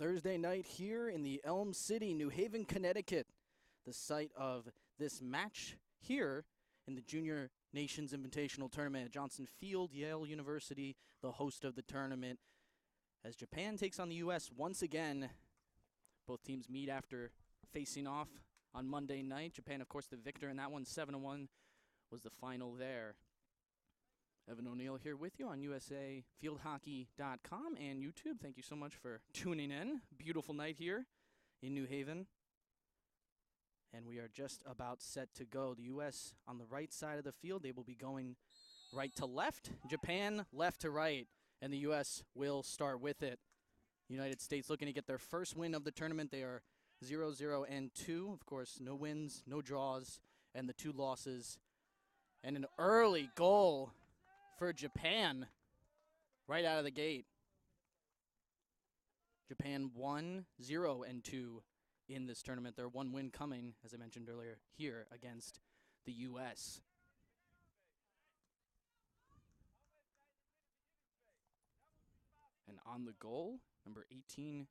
Thursday night here in the Elm City, New Haven, Connecticut, the site of this match here in the Junior Nations Invitational Tournament at Johnson Field, Yale University, the host of the tournament. As Japan takes on the U.S. once again, both teams meet after facing off on Monday night. Japan, of course, the victor in that one, 7-1 was the final there. Evan O'Neill here with you on USAFieldHockey.com and YouTube. Thank you so much for tuning in. Beautiful night here in New Haven. And we are just about set to go. The U.S. on the right side of the field. They will be going right to left. Japan left to right. And the U.S. will start with it. United States looking to get their first win of the tournament. They are 0-0-2. Of course, no wins, no draws, and the 2 losses. And an early goal for Japan right out of the gate. Japan 1-0-2 in this tournament. Their 1 win coming, as I mentioned earlier, here against the U.S. And on the goal, number 18,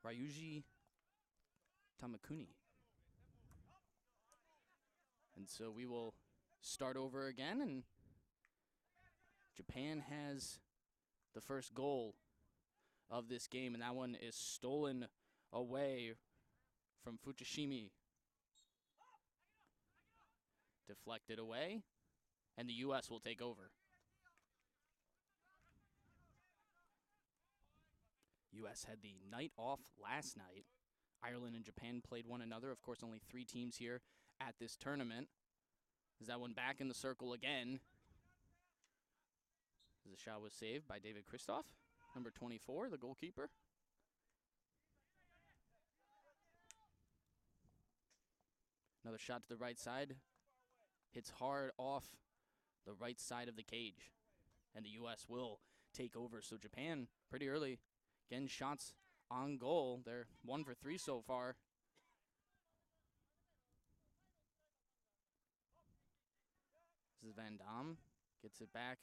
Ryuji Tamakuni. And so we will start over again, and Japan has the first goal of this game, and that one is stolen away from Fukushima. Deflected away, and the U.S. will take over. U.S. had the night off last night. Ireland and Japan played one another. Of course, only 3 teams here at this tournament. Is that one back in the circle again? The shot was saved by David Kristoff, number 24, the goalkeeper. Another shot to the right side. Hits hard off the right side of the cage. And the U.S. will take over. So Japan, pretty early, getting shots on goal. They're 1 for 3 so far. This is Van Dam. Gets it back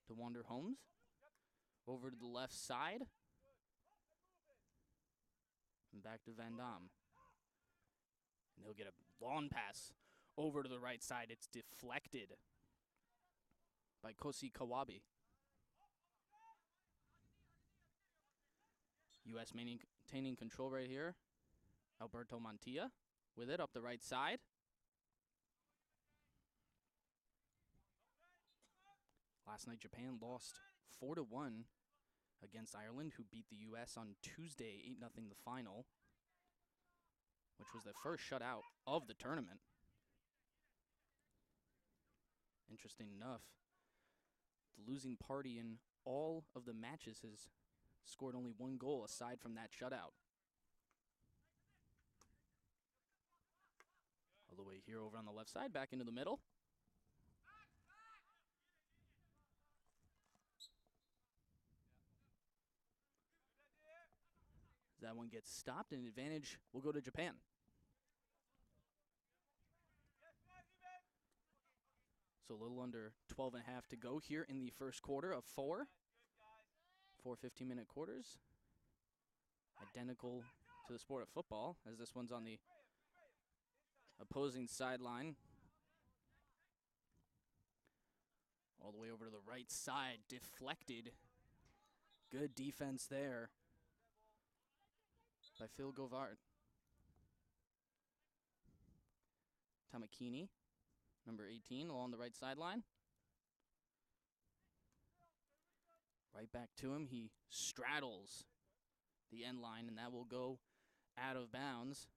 to Wander Holmes. Over to the left side. And back to Van Dam. And he'll get a long pass over to the right side. It's deflected by Kosi Kawabe. U.S. maintaining control right here. Alberto Mantilla with it up the right side. Last night, Japan lost 4-1 against Ireland, who beat the U.S. on Tuesday, 8-0 the final, which was the first shutout of the tournament. Interesting enough, the losing party in all of the matches has scored only 1 goal aside from that shutout. All the way here over on the left side, back into the middle. That one gets stopped, and advantage will go to Japan. So a little under 12 and a half to go here in the first quarter of 4 15-minute quarters. Identical to the sport of football, as this one's on the opposing sideline. All the way over to the right side, deflected. Good defense there by Phil Govart. Tamakini, number 18, along the right sideline. Right back to him. He straddles the end line, and that will go out of bounds.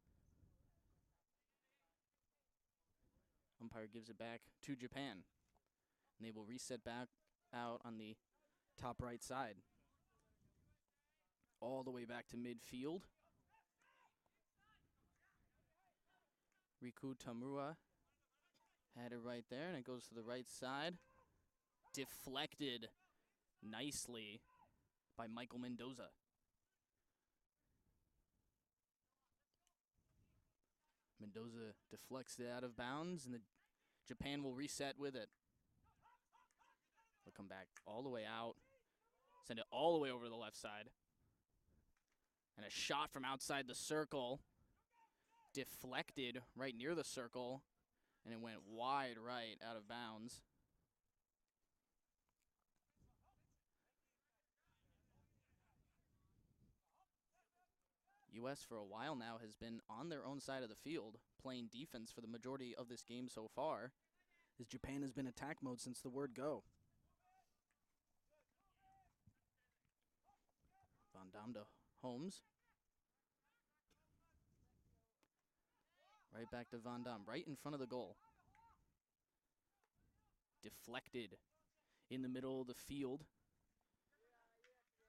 Umpire gives it back to Japan. And they will reset back out on the top right side. All the way back to midfield. Riku Tamura had it right there, and it goes to the right side. Deflected nicely by Michael Mendoza. Mendoza deflects it out of bounds, and Japan will reset with it. They'll come back all the way out, send it all the way over to the left side. And a shot from outside the circle. Deflected right near the circle. And it went wide right out of bounds. U.S. for a while now has been on their own side of the field, playing defense for the majority of this game so far, as Japan has been attack mode since the word go. Van Dam to Holmes. Right back to Van Dam, right in front of the goal. Deflected in the middle of the field.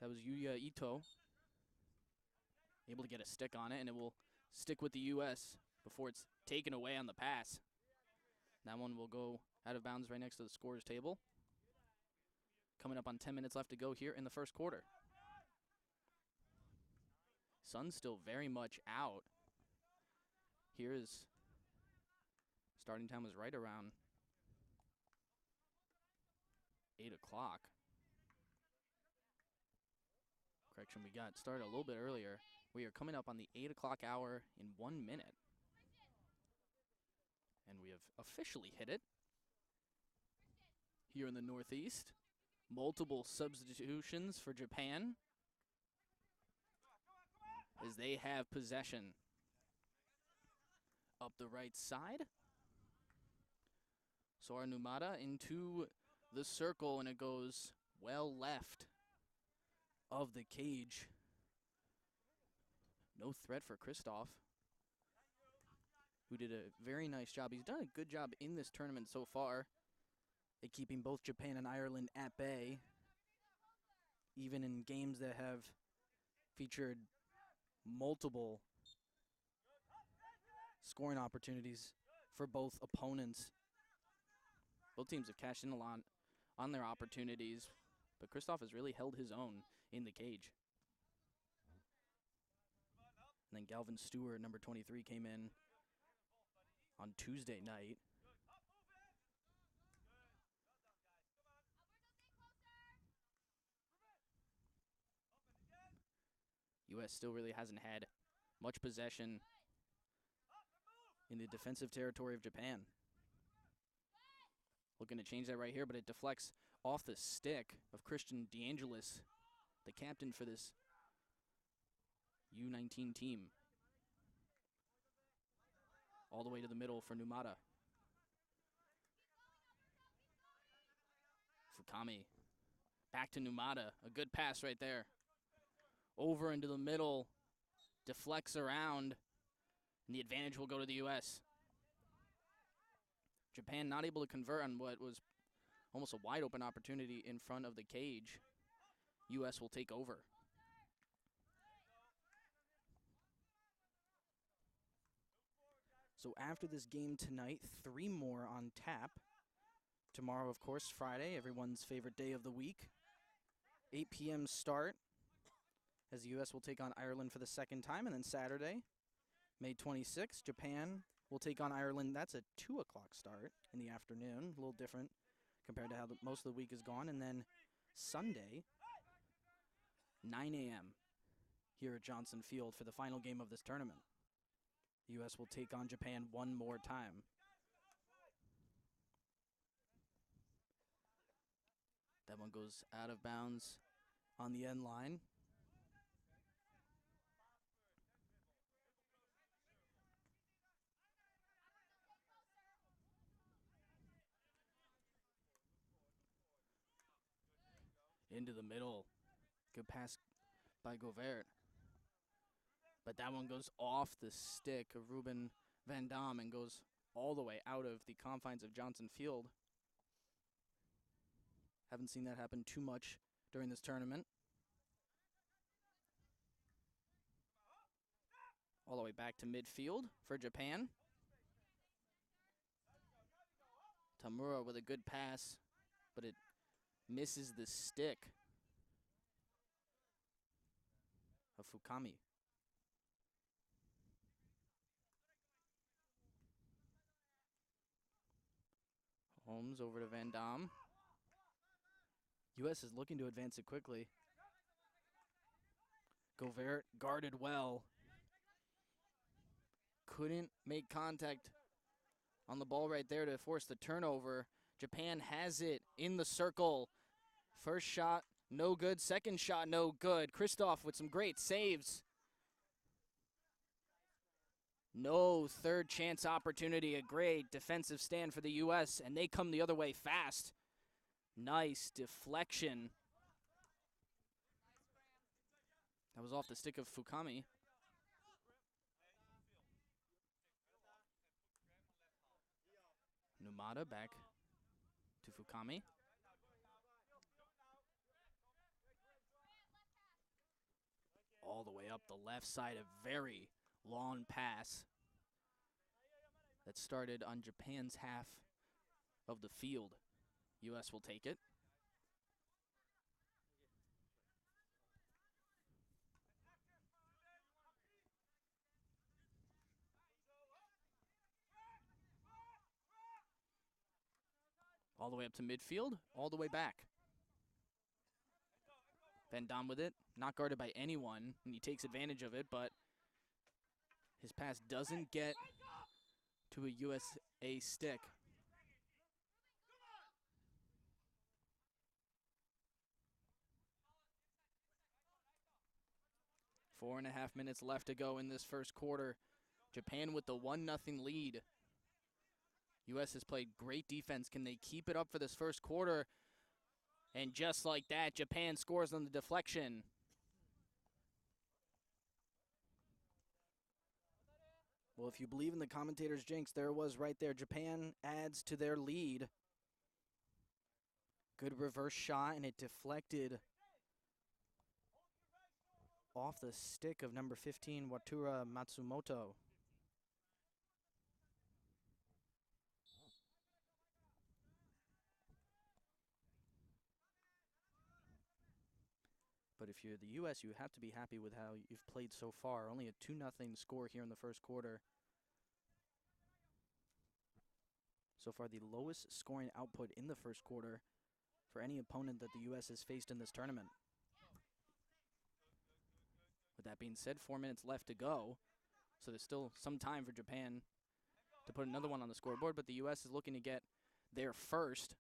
That was Yuya Ito. Able to get a stick on it, and it will stick with the U.S. before it's taken away on the pass. That one will go out of bounds right next to the scorer's table. Coming up on 10 minutes left to go here in the first quarter. Sun's still very much out. Here's starting time was right around 8 o'clock. Correction, we got started a little bit earlier. We are coming up on the 8 o'clock hour in 1 minute. And we have officially hit it. Here in the Northeast. Multiple substitutions for Japan, as they have possession up the right side. Sora Numata into the circle, and it goes well left of the cage. No threat for Kristoff, who did a very nice job. He's done a good job in this tournament so far at keeping both Japan and Ireland at bay, even in games that have featured multiple scoring opportunities for both opponents. Both teams have cashed in a lot on their opportunities, but Kristoff has really held his own in the cage. And then Galvin Stewart, number 23, came in on Tuesday night. U.S. still really hasn't had much possession in the defensive territory of Japan. Looking to change that right here, but it deflects off the stick of Christian DeAngelis, the captain for this U19 team. All the way to the middle for Numata. Fukami. Back to Numata. A good pass right there. Over into the middle. Deflects around. And the advantage will go to the U.S. Japan not able to convert on what was almost a wide open opportunity in front of the cage. U.S. will take over. So after this game tonight, 3 more on tap. Tomorrow, of course, Friday, everyone's favorite day of the week. 8 p.m. start, as the U.S. will take on Ireland for the second time. And then Saturday, May 26th, Japan will take on Ireland. That's a 2 o'clock start in the afternoon, a little different compared to how most of the week has gone. And then Sunday, 9 a.m. here at Johnson Field for the final game of this tournament. The U.S. will take on Japan one more time. That one goes out of bounds on the end line. Into the middle. Good pass by Govert. But that one goes off the stick of Ruben Van Dam and goes all the way out of the confines of Johnson Field. Haven't seen that happen too much during this tournament. All the way back to midfield for Japan. Tamura with a good pass, but it misses the stick of Fukami. Holmes over to Van Dam. U.S. is looking to advance it quickly. Govert guarded well. Couldn't make contact on the ball right there to force the turnover. Japan has it in the circle. First shot, no good. Second shot, no good. Kristoff with some great saves. No third chance opportunity. A great defensive stand for the U.S., and they come the other way fast. Nice deflection. That was off the stick of Fukami. Numata back to Fukami. All the way up the left side, a very long pass that started on Japan's half of the field. U.S. will take it. All the way up to midfield, all the way back. Van Dam with it, not guarded by anyone, and he takes advantage of it, but his pass doesn't get to a USA stick. Four and a half minutes left to go in this first quarter. Japan with the 1-0 lead. U.S. has played great defense. Can they keep it up for this first quarter? And just like that, Japan scores on the deflection. Well, if you believe in the commentator's jinx, there it was right there. Japan adds to their lead. Good reverse shot, and it deflected off the stick of number 15, Wataru Matsumoto. But if you're the U.S., you have to be happy with how you've played so far. Only a 2-0 score here in the first quarter. So far, the lowest scoring output in the first quarter for any opponent that the U.S. has faced in this tournament. With that being said, 4 minutes left to go. So there's still some time for Japan to put another one on the scoreboard, but the U.S. is looking to get there first.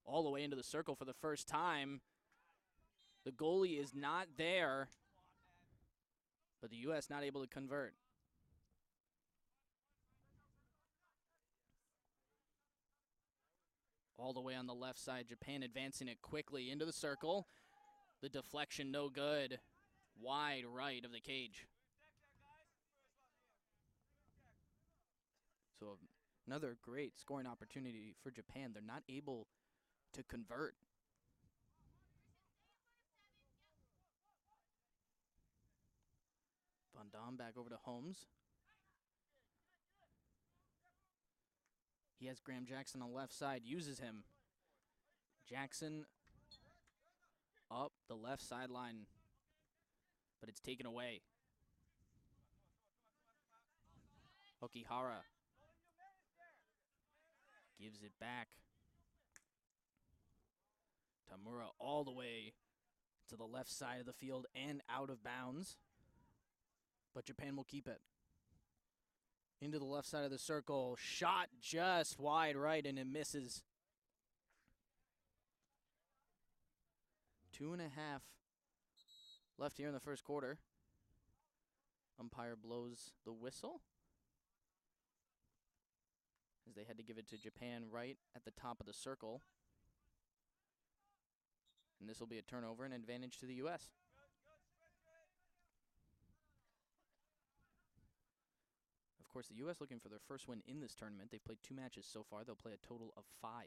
All the way into the circle for the first time. The goalie is not there, but the U.S. not able to convert. All the way on the left side, Japan advancing it quickly into the circle. The deflection no good. Wide right of the cage. So another great scoring opportunity for Japan. They're not able to convert. Van Dam back over to Holmes. He has Graham Jackson on the left side, uses him. Jackson up the left sideline, but it's taken away. Okihara gives it back. Tamura all the way to the left side of the field and out of bounds. But Japan will keep it. Into the left side of the circle. Shot just wide right, and it misses. 2.5 left here in the first quarter. Umpire blows the whistle as they had to give it to Japan right at the top of the circle. And this will be a turnover and advantage to the U.S. Of course, the U.S. looking for their first win in this tournament. They've played 2 matches so far. They'll play a total of 5.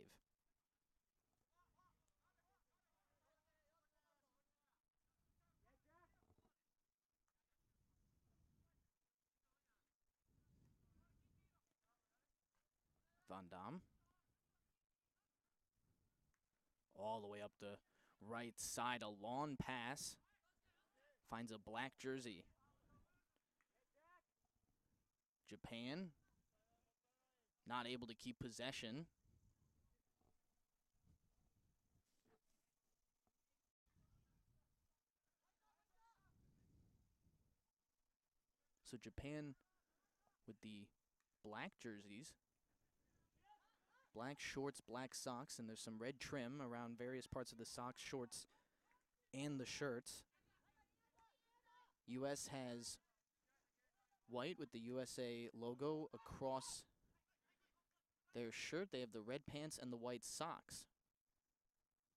Van Dam. All the way up the right side. A long pass. Finds a black jersey. Japan not able to keep possession. So Japan with the black jerseys, black shorts, black socks, and there's some red trim around various parts of the socks, shorts, and the shirts. U.S. has white with the USA logo across their shirt. They have the red pants and the white socks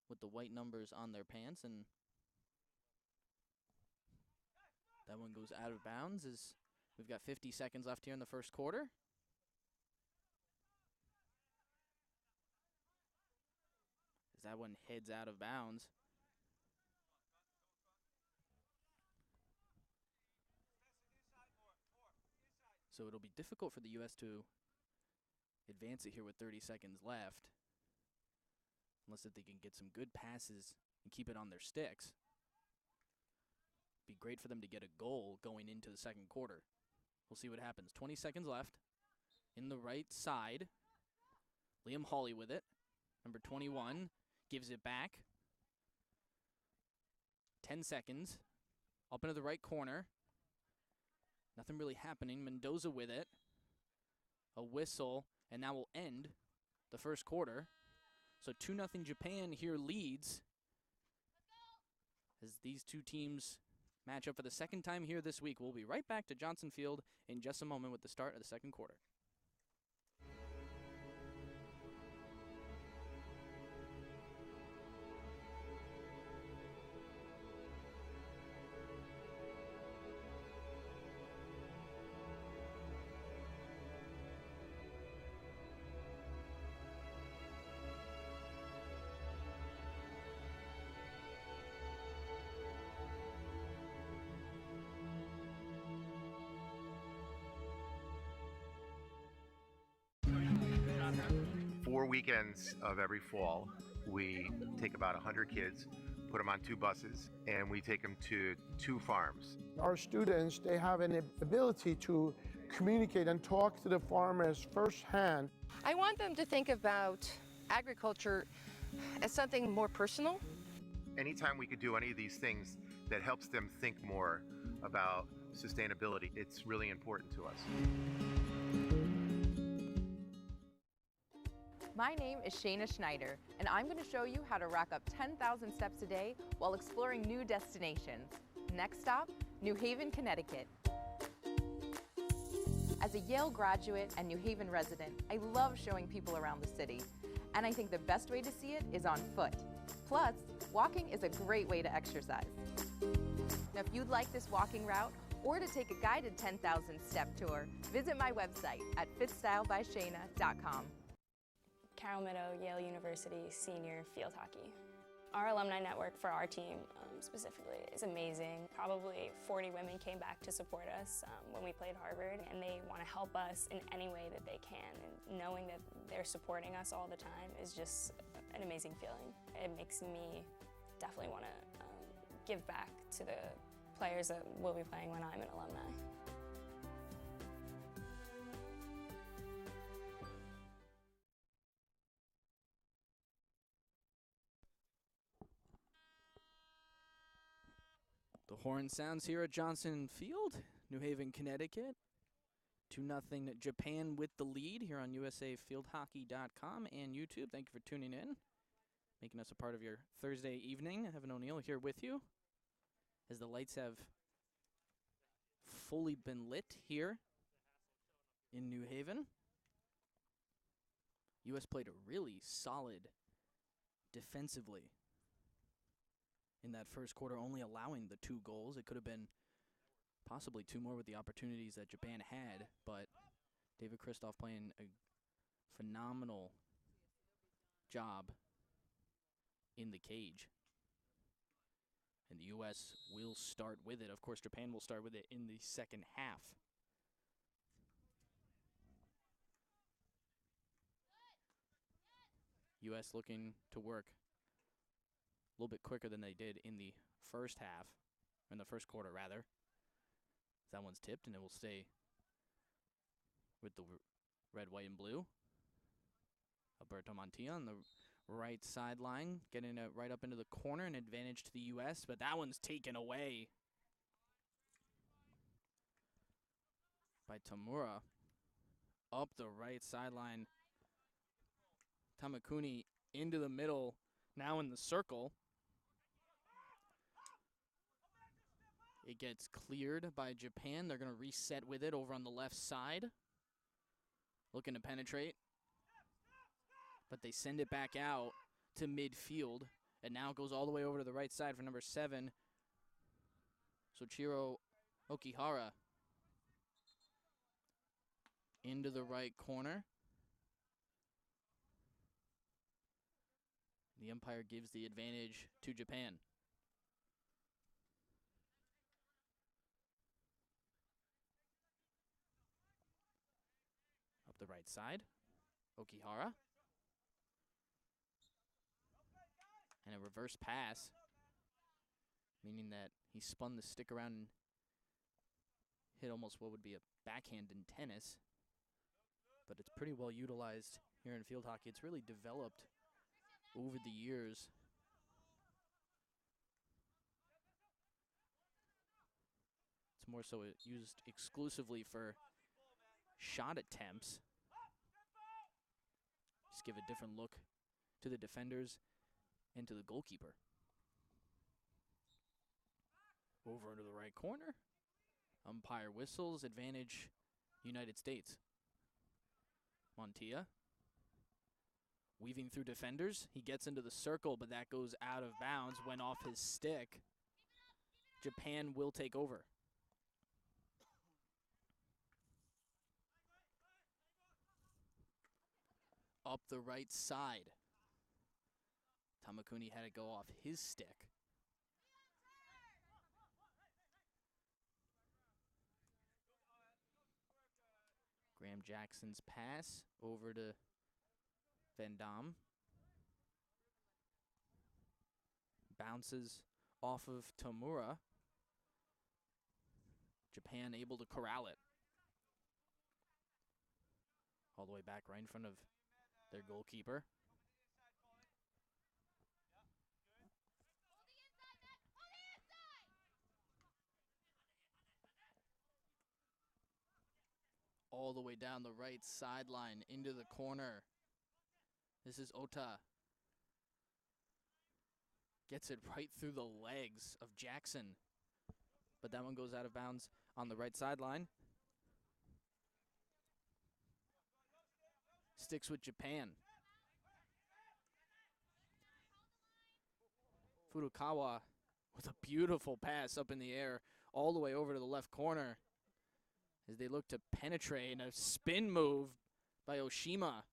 with the white numbers on their pants, and that one goes out of bounds as we've got 50 seconds left here in the first quarter. As that one heads out of bounds. So it'll be difficult for the U.S. to advance it here with 30 seconds left, unless if they can get some good passes and keep it on their sticks. Be great for them to get a goal going into the second quarter. We'll see what happens. 20 seconds left. In the right side, Liam Hawley with it. Number 21 gives it back. 10 seconds. Up into the right corner. Nothing really happening. Mendoza with it. A whistle, and that will end the first quarter. So 2-0 Japan here leads as these two teams match up for the second time here this week. We'll be right back to Johnson Field in just a moment with the start of the second quarter. 4 weekends of every fall, we take about 100 kids, put them on 2 buses, and we take them to 2 farms. Our students, they have an ability to communicate and talk to the farmers firsthand. I want them to think about agriculture as something more personal. Anytime we could do any of these things that helps them think more about sustainability, it's really important to us. My name is Shayna Schneider, and I'm going to show you how to rack up 10,000 steps a day while exploring new destinations. Next stop, New Haven, Connecticut. As a Yale graduate and New Haven resident, I love showing people around the city, and I think the best way to see it is on foot. Plus, walking is a great way to exercise. Now, if you'd like this walking route or to take a guided 10,000 step tour, visit my website at fitstylebyshayna.com. Carol Meadow, Yale University Senior Field Hockey. Our alumni network for our team specifically is amazing. Probably 40 women came back to support us when we played Harvard, and they want to help us in any way that they can. And knowing that they're supporting us all the time is just an amazing feeling. It makes me definitely want to give back to the players that will be playing when I'm an alumni. The horn sounds here at Johnson Field, New Haven, Connecticut. 2-0 Japan with the lead here on USAFieldHockey.com and YouTube. Thank you for tuning in, making us a part of your Thursday evening. Evan O'Neill here with you as the lights have fully been lit here in New Haven. U.S. played a really solid defensively in that first quarter, only allowing the 2 goals. It could have been possibly 2 more with the opportunities that Japan had, but David Kristoff playing a phenomenal job in the cage. And the U.S. will start with it. Of course, Japan will start with it in the second half. U.S. looking to work a little bit quicker than they did in the first half, in the first quarter rather. That one's tipped and it will stay with the red, white, and blue. Alberto Montilla on the right sideline, getting it right up into the corner, an advantage to the U.S., but that one's taken away. by Tamura. Up the right sideline. Tamakuni into the middle, now in the circle. It gets cleared by Japan. They're going to reset with it over on the left side. Looking to penetrate. But they send it back out to midfield. And now goes all the way over to the right side for number 7. Soichiro Okihara. Into the right corner. The umpire gives the advantage to Japan. Up the right side, Okihara. And a reverse pass, meaning that he spun the stick around and hit almost what would be a backhand in tennis. But it's pretty well utilized here in field hockey. It's really developed over the years. It's more so used exclusively for shot attempts. Just give a different look to the defenders and to the goalkeeper. Over into the right corner. Umpire whistles, advantage United States. Montilla. Weaving through defenders. He gets into the circle, but that goes out of bounds, went off his stick. Japan will take over. Up the right side. Tamakuni had to go off his stick. Graham Jackson's pass over to Van Dam. Bounces off of Tamura. Japan able to corral it. All the way back right in front of their goalkeeper. All the way down the right sideline into the corner. This is Ota. Gets it right through the legs of Jackson. But that one goes out of bounds on the right sideline. Sticks with Japan. Furukawa with a beautiful pass up in the air all the way over to the left corner as they look to penetrate, and a spin move by Oshima.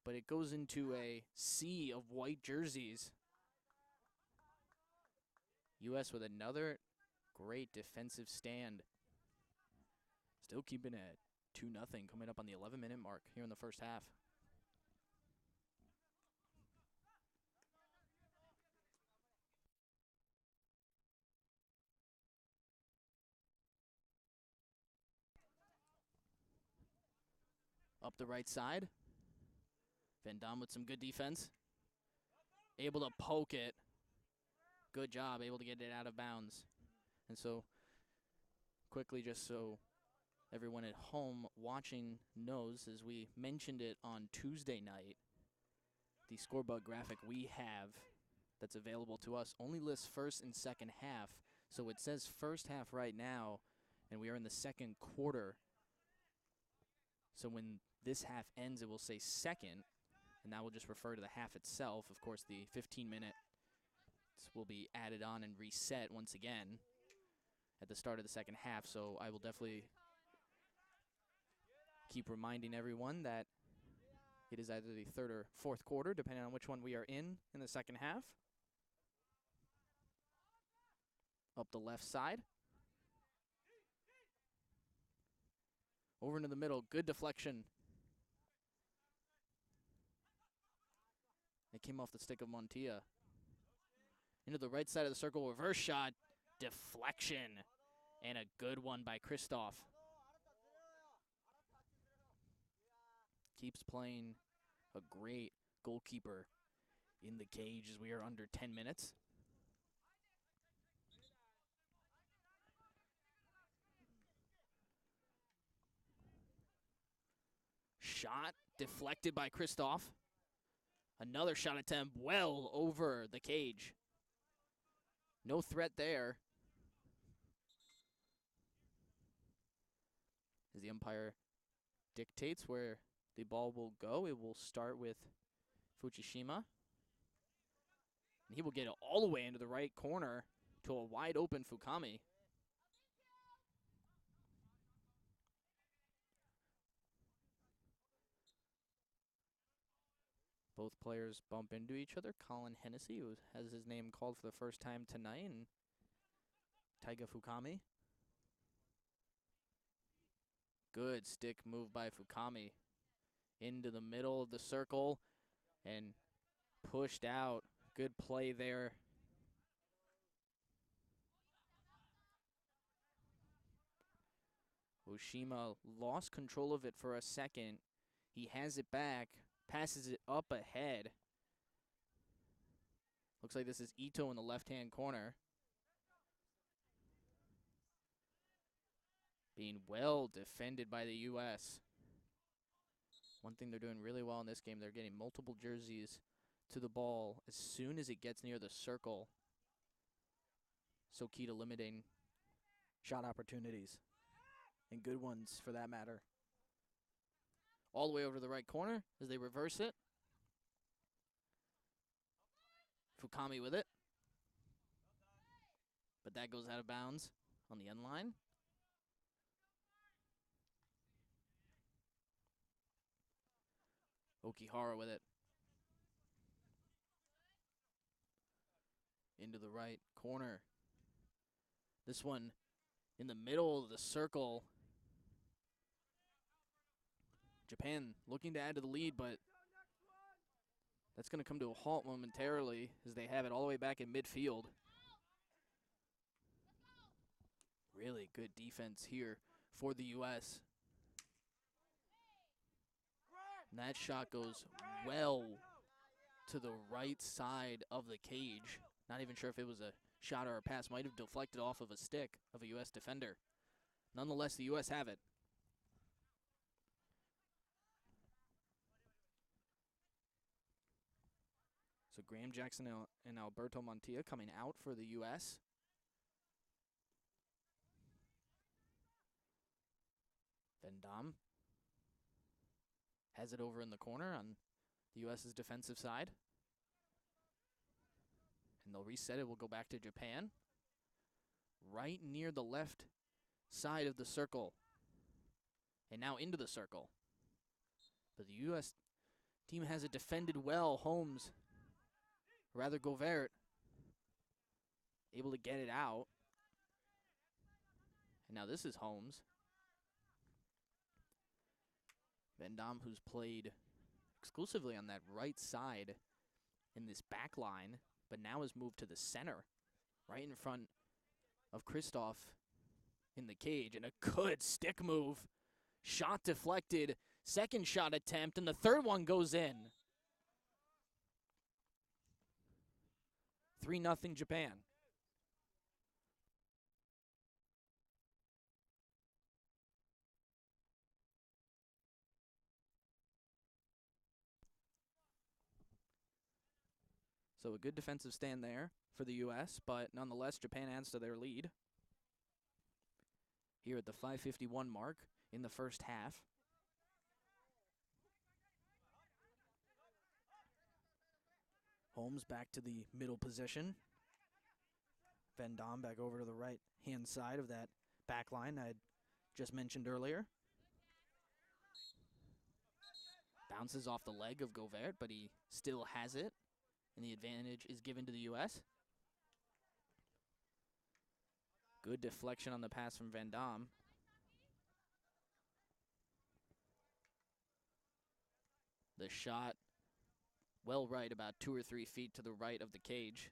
But it goes into a sea of white jerseys. U.S. with another great defensive stand. Still keeping it at 2-0 coming up on the 11-minute mark here in the first half. Up the right side. Van Dam with some good defense. Able to poke it. Good job, able to get it out of bounds. And so, quickly, just so everyone at home watching knows, as we mentioned it on Tuesday night, the scoreboard graphic we have that's available to us only lists first and second half. So it says first half right now, and we are in the second quarter. So when this half ends, it will say second, and that will just refer to the half itself. Of course, the 15-minute will be added on and reset once again at the start of the second half. So I will definitely keep reminding everyone that it is either the third or fourth quarter, depending on which one we are in the second half. Up the left side. Over into the middle, good deflection. It came off the stick of Montilla. Into the right side of the circle, reverse shot, deflection, and a good one by Kristoff. Keeps playing a great goalkeeper in the cage as we are under 10 minutes. shot deflected by Kristoff. Another shot attempt well over the cage. No threat there. As the umpire dictates where the ball will go, it will start with Fukushima. And he will get it all the way into the right corner to a wide open Fukami. Both players bump into each other. Colin Hennessy, who has his name called for the first time tonight, and Taiga Fukami. Good stick move by Fukami into the middle of the circle and pushed out. Good play there. Oshima lost control of it for a second. He has it back, passes it up ahead. Looks like this is Ito in the left-hand corner. Being well defended by the U.S. One thing they're doing really well in this game, they're getting multiple jerseys to the ball as soon as it gets near the circle. So key to limiting shot opportunities, and good ones for that matter. All the way over to the right corner as they reverse it. Fukami with it. But that goes out of bounds on the end line. Okihara with it. Into the right corner. This one in the middle of the circle. Japan looking to add to the lead, but that's going to come to a halt momentarily as they have it all the way back in midfield. Really good defense here for the U.S. And that shot goes well to the right side of the cage. Not even sure if it was a shot or a pass. Might have deflected off of a stick of a U.S. defender. Nonetheless, the U.S. have it. So Graham Jackson and Alberto Montilla coming out for the U.S. Van Dam has it over in the corner on the U.S.'s defensive side. And they'll reset it. We'll go back to Japan. Right near the left side of the circle. And now into the circle. But the U.S. team has it defended well. Holmes, rather Govert, able to get it out. And now this is Holmes. Van Dam, who's played exclusively on that right side in this back line, but now has moved to the center, right in front of Kristoff in the cage. And a good stick move. Shot deflected. Second shot attempt, and the third one goes in. 3-0 Japan. So a good defensive stand there for the U.S., but nonetheless, Japan adds to their lead. Here at the 5:51 mark in the first half. Holmes back to the middle position. Van Dam back over to the right-hand side of that back line I had just mentioned earlier. Bounces off the leg of Govert, but he still has it. And the advantage is given to the U.S. Good deflection on the pass from Van Dam. The shot well right, about 2 or 3 feet to the right of the cage.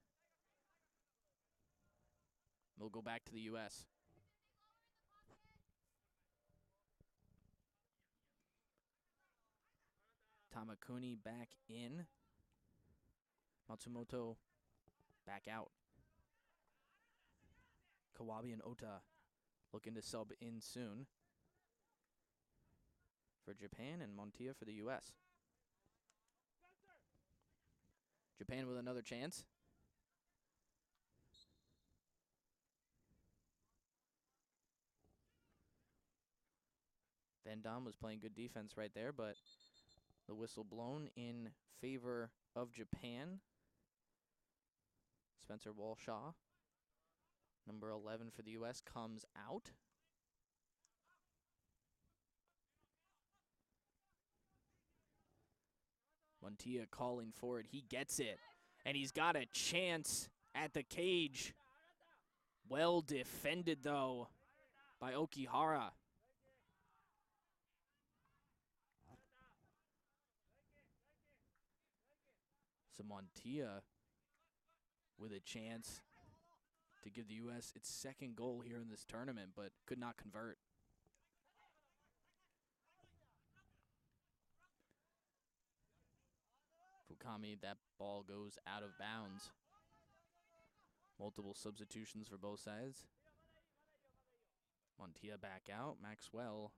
We'll go back to the U.S. Tamakuni back in. Matsumoto back out. Kawabe and Ota looking to sub in soon. for Japan and Montia for the U.S. Japan with another chance. Van Dam was playing good defense right there, but the whistle blown in favor of Japan. Spencer Walshaw, number 11 for the U.S., comes out. Montia calling for it. He gets it. And he's got a chance at the cage. Well defended, though, by Okihara. So Montia with a chance to give the U.S. its second goal here in this tournament, but could not convert. Fukami, that ball goes out of bounds. Multiple substitutions for both sides. Montia back out. Maxwell.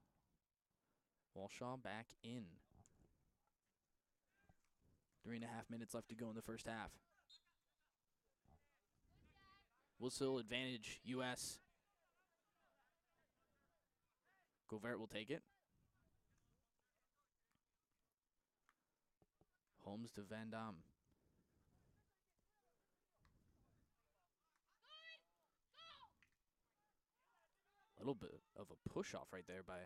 Walshaw back in. 3.5 minutes left to go in the first half. Whistle advantage, U.S. Govert will take it. Holmes to Van Dam. A little bit of a push-off right there by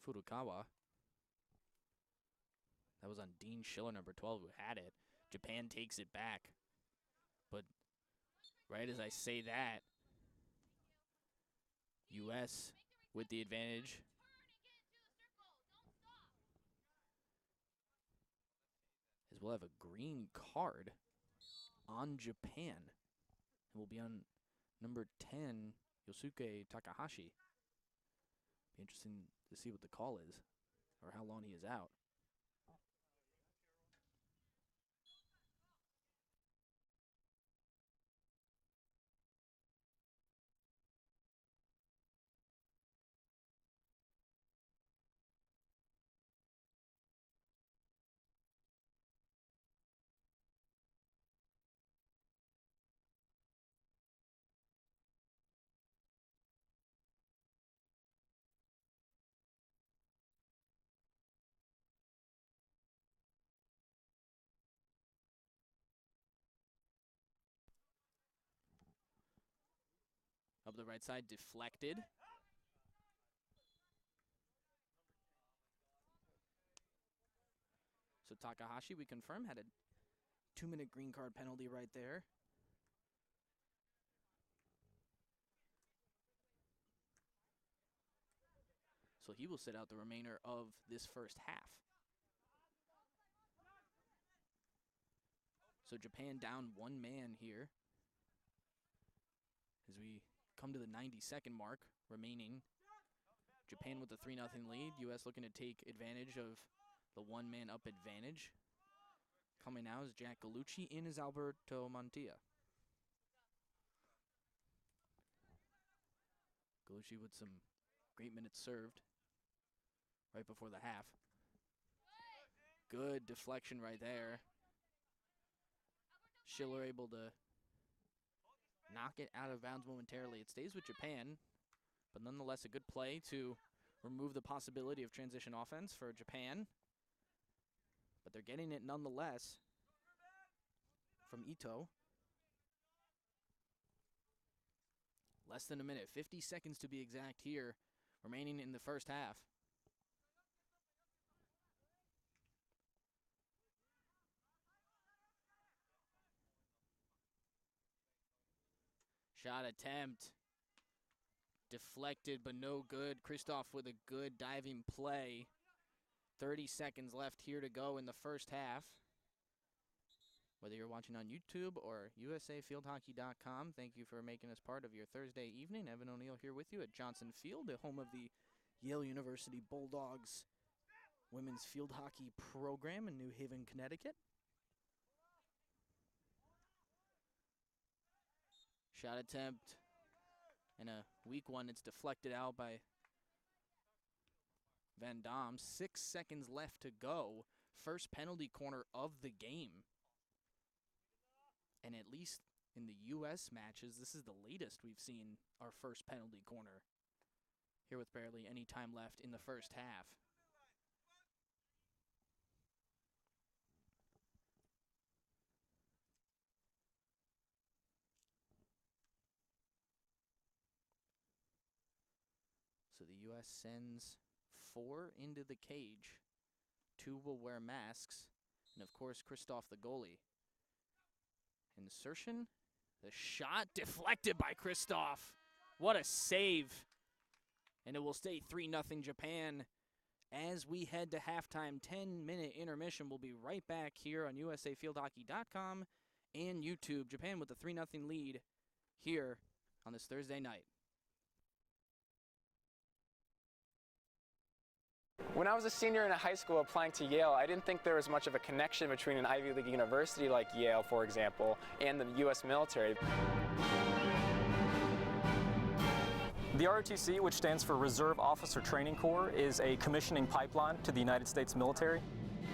Furukawa. That was on Dean Schiller, number 12, who had it. Japan takes it back. But right as I say that, U.S. with the advantage. As we'll have a green card on Japan. It will be on number 10, Yosuke Takahashi. Be interesting to see what the call is or how long he is out. Up the right side, deflected. So Takahashi, we confirm, had a 2-minute green card penalty right there. So he will sit out the remainder of this first half. So Japan down 1 man here. As we come to the 92nd mark remaining. Japan with a 3-0 lead. U.S. looking to take advantage of the 1-man up advantage. Coming now is Jack Gallucci. In is Alberto Montia. Gallucci with some great minutes served right before the half. Good deflection right there. Schiller able to knock it out of bounds momentarily. It stays with Japan, but nonetheless a good play to remove the possibility of transition offense for Japan. But they're getting it nonetheless from Ito. Less than a minute, 50 seconds to be exact here, remaining in the first half. Shot attempt. Deflected, but no good. Christoph with a good diving play. 30 seconds left here to go in the first half. Whether you're watching on YouTube or usafieldhockey.com, thank you for making us part of your Thursday evening. Evan O'Neill here with you at Johnson Field, the home of the Yale University Bulldogs women's field hockey program in New Haven, Connecticut. Shot attempt. In a weak one, it's deflected out by Van Dam, 6 seconds left to go. First penalty corner of the game. And at least in the U.S. matches, this is the latest we've seen our first penalty corner. Here with barely any time left in the first half. So the U.S. sends 4 into the cage. 2 will wear masks. And of course, Christoph, the goalie. Insertion. The shot deflected by Christoph. What a save. And it will stay 3-0 Japan as we head to halftime. 10-minute intermission. We'll be right back here on USAFieldHockey.com and YouTube. Japan with a 3-0 lead here on this Thursday night. When I was a senior in high school applying to Yale, I didn't think there was much of a connection between an Ivy League university like Yale, for example, and the U.S. military. The ROTC, which stands for Reserve Officer Training Corps, is a commissioning pipeline to the United States military.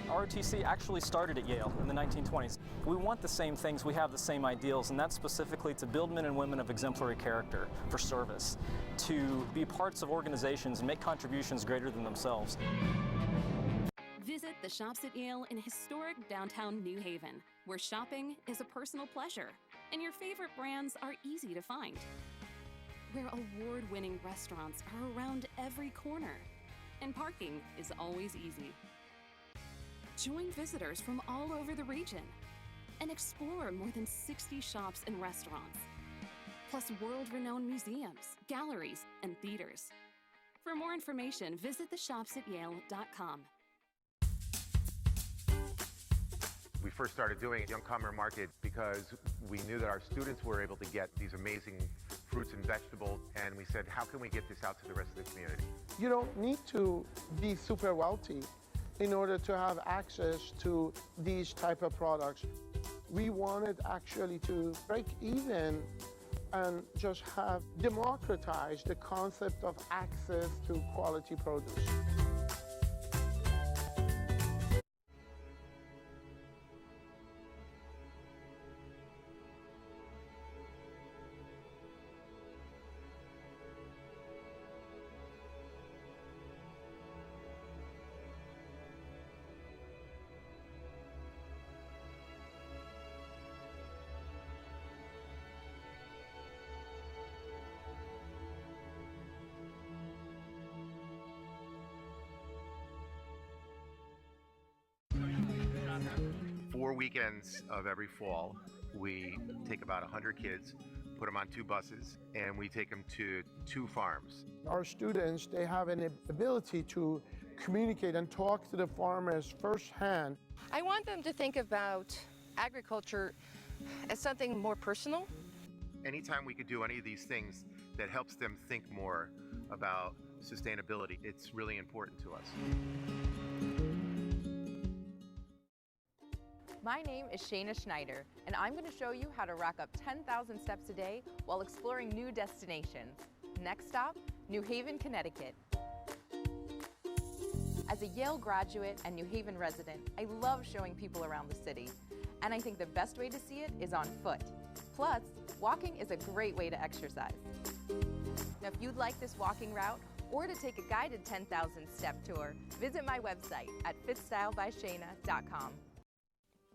ROTC actually started at Yale in the 1920s. We want the same things, we have the same ideals, and that's specifically to build men and women of exemplary character for service, to be parts of organizations and make contributions greater than themselves. Visit the shops at Yale in historic downtown New Haven, where shopping is a personal pleasure, and your favorite brands are easy to find. Where award-winning restaurants are around every corner, and parking is always easy. Join visitors from all over the region and explore more than 60 shops and restaurants, plus world-renowned museums, galleries, and theaters. For more information, visit theshopsatyale.com. We first started doing Young Comer Market because we knew that our students were able to get these amazing fruits and vegetables, and we said, how can we get this out to the rest of the community? You don't need to be super wealthy in order to have access to these type of products. We wanted actually to break even and just have democratized the concept of access to quality produce. Four weekends of every fall, we take about 100 kids, put them on 2 buses, and we take them to 2 farms. Our students, they have an ability to communicate and talk to the farmers firsthand. I want them to think about agriculture as something more personal. Anytime we could do any of these things that helps them think more about sustainability, it's really important to us. My name is Shayna Schneider, and I'm going to show you how to rack up 10,000 steps a day while exploring new destinations. Next stop, New Haven, Connecticut. As a Yale graduate and New Haven resident, I love showing people around the city, and I think the best way to see it is on foot. Plus, walking is a great way to exercise. Now, if you'd like this walking route or to take a guided 10,000 step tour, visit my website at fitstylebyshayna.com.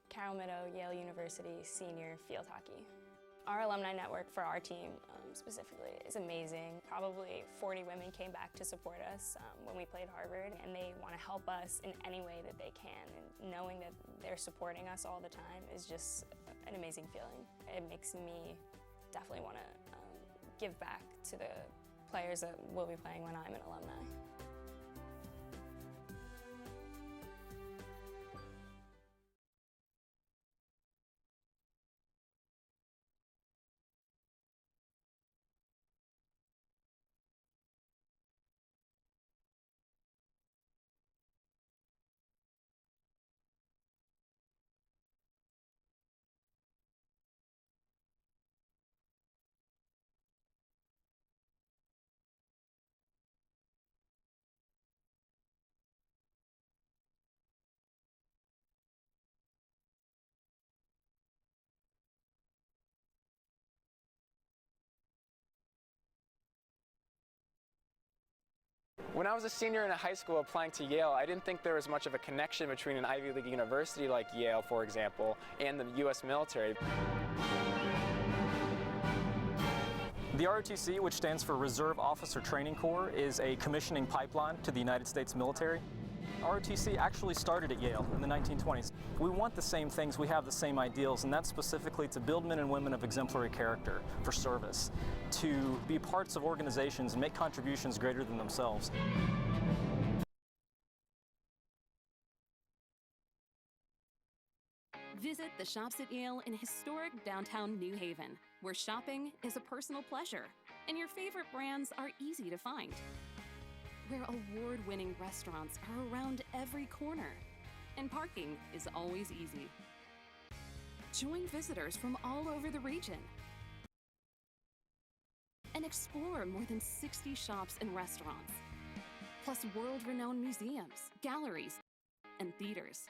Carroll Meadow, Yale University senior field hockey. Our alumni network for our team specifically is amazing. Probably 40 women came back to support us when we played Harvard, and they want to help us in any way that they can. And knowing that they're supporting us all the time is just an amazing feeling. It makes me definitely want to give back to the players that will be playing when I'm an alumni. When I was a senior in high school applying to Yale, I didn't think there was much of a connection between an Ivy League university like Yale, for example, and the U.S. military. The ROTC, which stands for Reserve Officer Training Corps, is a commissioning pipeline to the United States military. ROTC actually started at Yale in the 1920s. We want the same things, we have the same ideals, and that's specifically to build men and women of exemplary character for service, to be parts of organizations and make contributions greater than themselves. Visit the Shops at Yale in historic downtown New Haven, where shopping is a personal pleasure and your favorite brands are easy to find. Where award-winning restaurants are around every corner and parking is always easy. Join visitors from all over the region and explore more than 60 shops and restaurants, plus world-renowned museums, galleries, and theaters.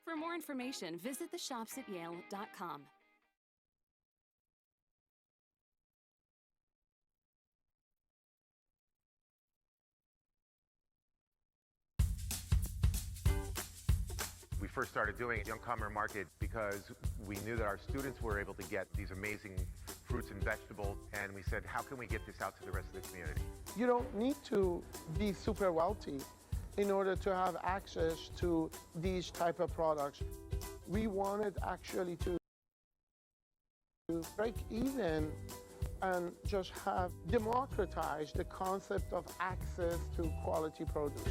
For more information, visit theshopsatyale.com. We first started doing Young Comer Market because we knew that our students were able to get these amazing fruits and vegetables, and we said, how can we get this out to the rest of the community? You don't need to be super wealthy in order to have access to these type of products. We wanted actually to break even and just have democratized the concept of access to quality produce.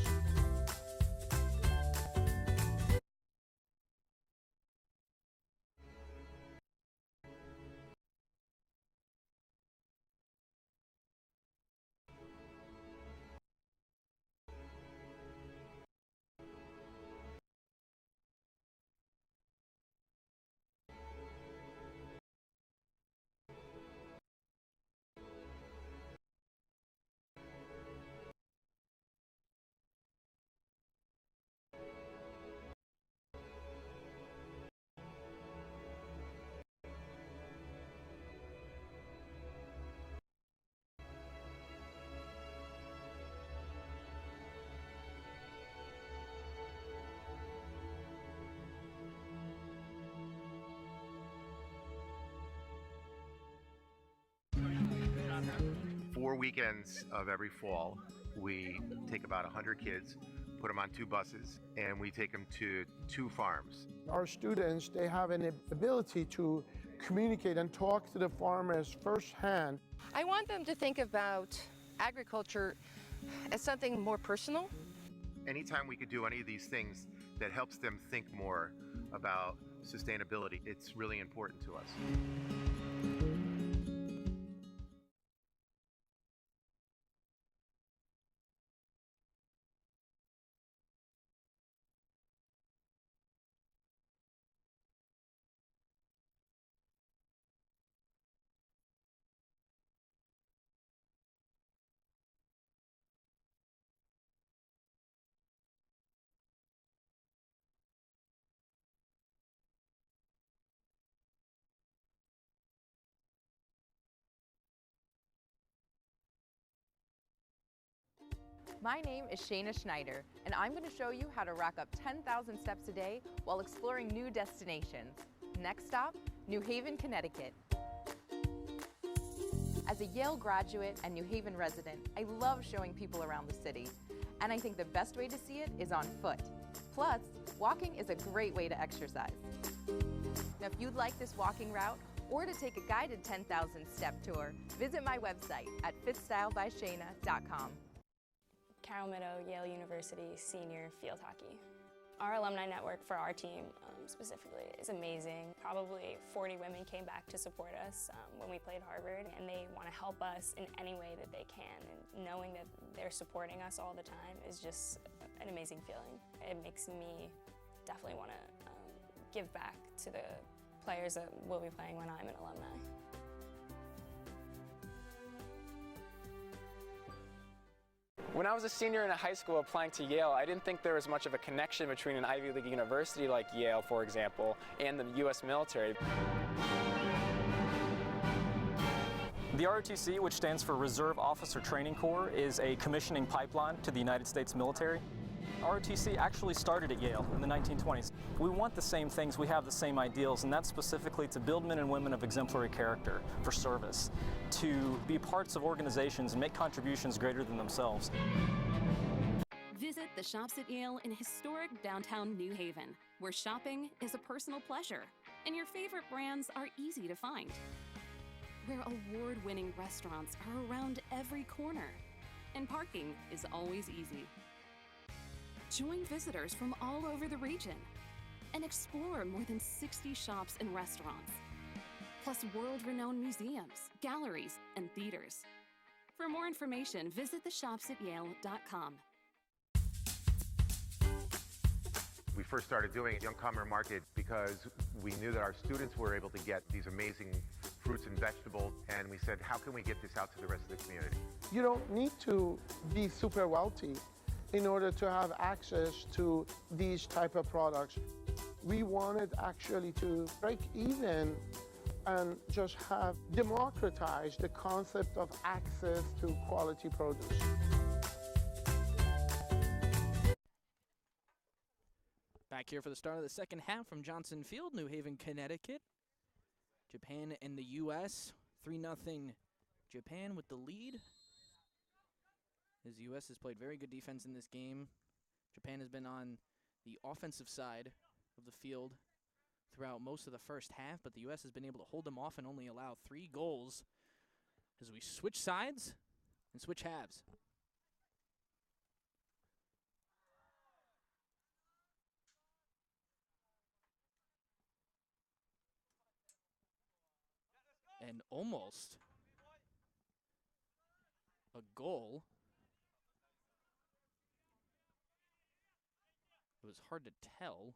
Four weekends of every fall, we take about 100 kids, put them on 2 buses, and we take them to 2 farms. Our students, they have an ability to communicate and talk to the farmers firsthand. I want them to think about agriculture as something more personal. Anytime we could do any of these things that helps them think more about sustainability, it's really important to us. My name is Shayna Schneider, and I'm going to show you how to rack up 10,000 steps a day while exploring new destinations. Next stop, New Haven, Connecticut. As a Yale graduate and New Haven resident, I love showing people around the city, and I think the best way to see it is on foot. Plus, walking is a great way to exercise. Now, if you'd like this walking route or to take a guided 10,000 step tour, visit my website at fitstylebyshayna.com. Carroll Meadow, Yale University senior field hockey. Our alumni network for our team specifically is amazing. Probably 40 women came back to support us when we played Harvard, and they want to help us in any way that they can. And knowing that they're supporting us all the time is just an amazing feeling. It makes me definitely want to give back to the players that will be playing when I'm an alumni. When I was a senior in high school applying to Yale, I didn't think there was much of a connection between an Ivy League university like Yale, for example, and the U.S. military. The ROTC, which stands for Reserve Officer Training Corps, is a commissioning pipeline to the United States military. ROTC actually started at Yale in the 1920s. We want the same things, we have the same ideals, and that's specifically to build men and women of exemplary character for service, to be parts of organizations and make contributions greater than themselves. Visit the Shops at Yale in historic downtown New Haven, where shopping is a personal pleasure and your favorite brands are easy to find. Where award-winning restaurants are around every corner and parking is always easy. Join visitors from all over the region and explore more than 60 shops and restaurants, plus world-renowned museums, galleries, and theaters. For more information, visit theshopsatyale.com. We first started doing Young Commerce Market because we knew that our students were able to get these amazing fruits and vegetables, and we said, how can we get this out to the rest of the community? You don't need to be super wealthy in order to have access to these type of products. We wanted actually to break even and just have democratized the concept of access to quality produce. Back here for the start of the second half from Johnson Field, New Haven, Connecticut. Japan and the U.S. 3-0 Japan with the lead. As the U.S. has played very good defense in this game. Japan has been on the offensive side of the field throughout most of the first half, but the U.S. has been able to hold them off and only allow 3 goals as we switch sides and switch halves. And almost a goal. It was hard to tell.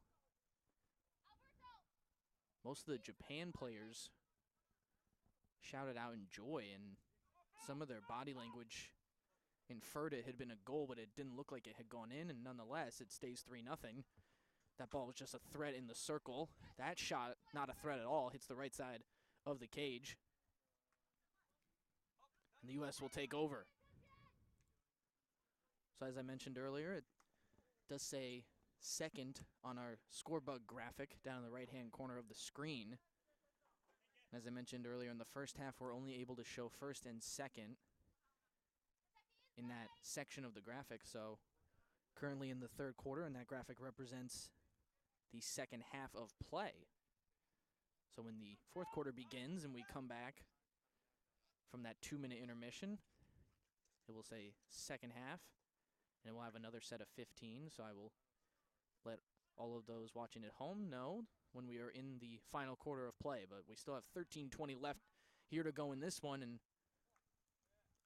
Most of the Japan players shouted out in joy, and some of their body language inferred it had been a goal, but it didn't look like it had gone in, and nonetheless, it stays 3-0. That ball was just a threat in the circle. That shot, not a threat at all, hits the right side of the cage. And the U.S. will take over. So as I mentioned earlier, it does say second on our scorebug graphic down in the right-hand corner of the screen. As I mentioned earlier, in the first half, we're only able to show first and second in that section of the graphic. So currently in the third quarter, and that graphic represents the second half of play. So when the fourth quarter begins and we come back from that 2-minute intermission, it will say second half, and we'll have another set of 15. So I will let all of those watching at home know when we are in the final quarter of play. But we still have 13:20 left here to go in this one, and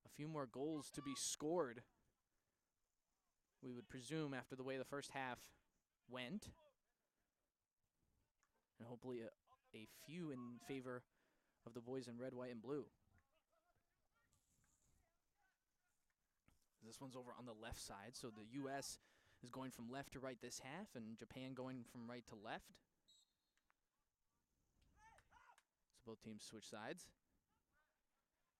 a few more goals to be scored, we would presume, after the way the first half went. And hopefully a few in favor of the boys in red, white, and blue. This one's over on the left side, so the U.S. is going from left to right this half, and Japan going from right to left. So both teams switch sides.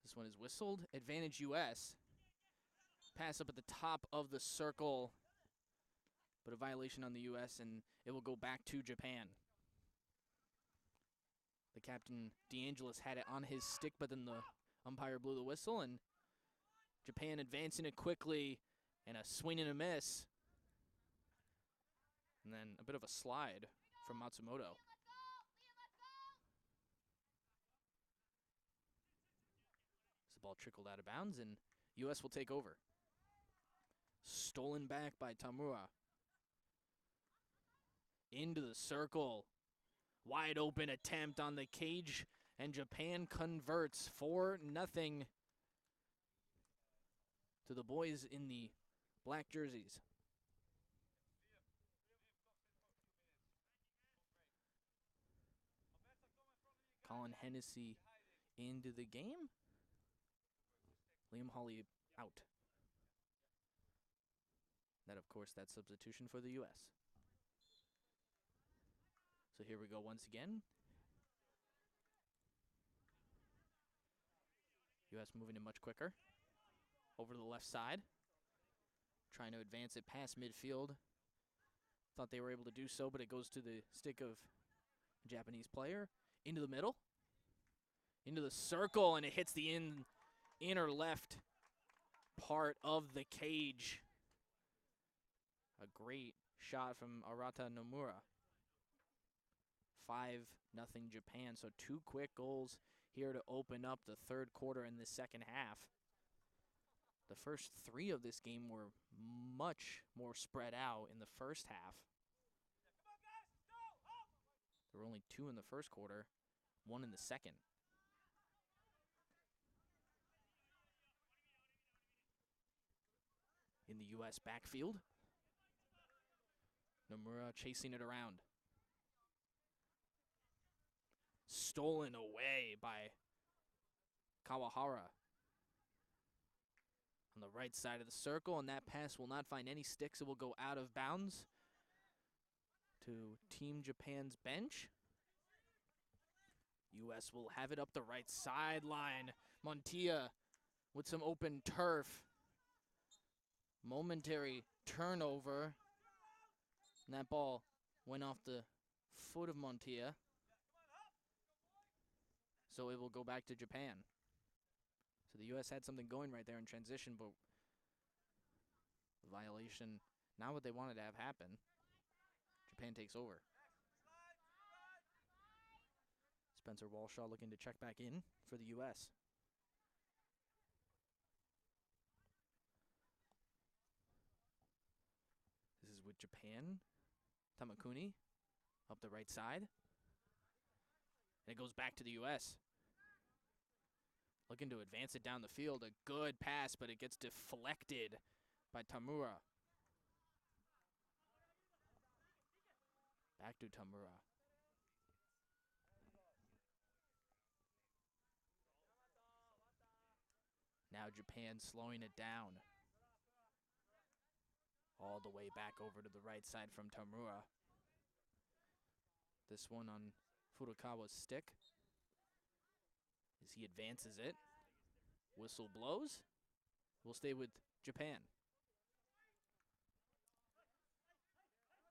This one is whistled. Advantage U.S. Pass up at the top of the circle, but a violation on the U.S., and it will go back to Japan. The captain, DeAngelis, had it on his stick, but then the umpire blew the whistle, and Japan advancing it quickly, and a swing and a miss. And then a bit of a slide from Matsumoto. As the ball trickled out of bounds, and U.S. will take over. Stolen back by Tamura. Into the circle. Wide open attempt on the cage, and Japan converts 4-0 to the boys in the black jerseys. Colin Hennessy into the game. Liam Hawley out. That, of course, that substitution for the U.S. So here we go once again. U.S. moving it much quicker. Over to the left side. Trying to advance it past midfield. Thought they were able to do so, but it goes to the stick of a Japanese player. Into the middle. Into the circle, and it hits the inner left part of the cage. A great shot from Arata Nomura. 5-0 Japan, so 2 quick goals here to open up the third quarter in the second half. The first 3 of this game were much more spread out in the first half. There were only 2 in the first quarter, 1 in the second. In the U.S. backfield, Nomura chasing it around. Stolen away by Kawahara. On the right side of the circle, and that pass will not find any sticks. It will go out of bounds to Team Japan's bench. U.S. will have it up the right sideline. Montilla with some open turf. Momentary turnover. And that ball went off the foot of Montilla. So it will go back to Japan. So the U.S. had something going right there in transition, but the violation, not what they wanted to have happen. Japan takes over. Spencer Walshaw looking to check back in for the U.S. This is with Japan. Tamakuni up the right side. And it goes back to the U.S. Looking to advance it down the field. A good pass, but it gets deflected by Tamura. Back to Tamura. Now Japan slowing it down. All the way back over to the right side from Tamura. This one on Furukawa's stick. As he advances it. Whistle blows. We'll stay with Japan.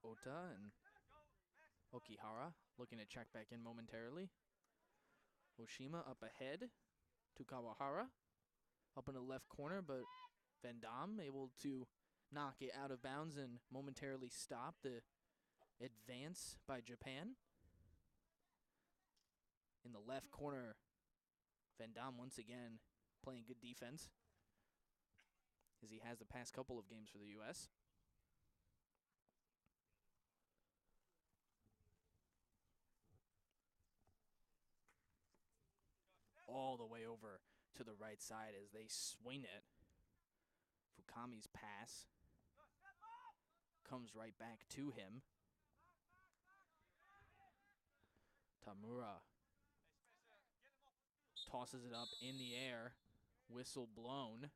Ota and Okihara looking to check back in momentarily. Oshima up ahead to Kawahara. Up in the left corner, but Van Damme able to knock it out of bounds and momentarily stop the advance by Japan. In the left corner, Van Damme once again playing good defense, as he has the past couple of games for the U.S. All the way over to the right side as they swing it. Fukami's pass comes right back to him. Tamura tosses it up in the air. Whistle blown.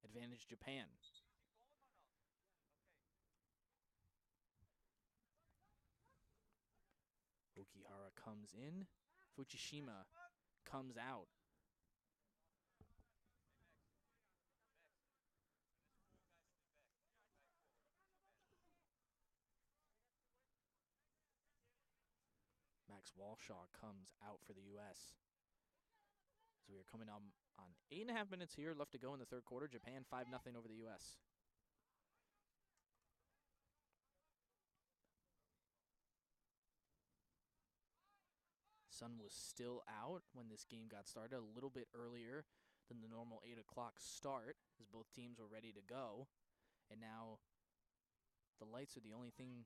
Advantage Japan. Okihara comes in. Fuchishima comes out. Max Walshaw comes out for the U.S. So we are coming on 8.5 minutes here left to go in the third quarter. Japan 5-0 over the U.S. Sun was still out when this game got started, a little bit earlier than the normal 8 o'clock start, as both teams were ready to go. And now the lights are the only thing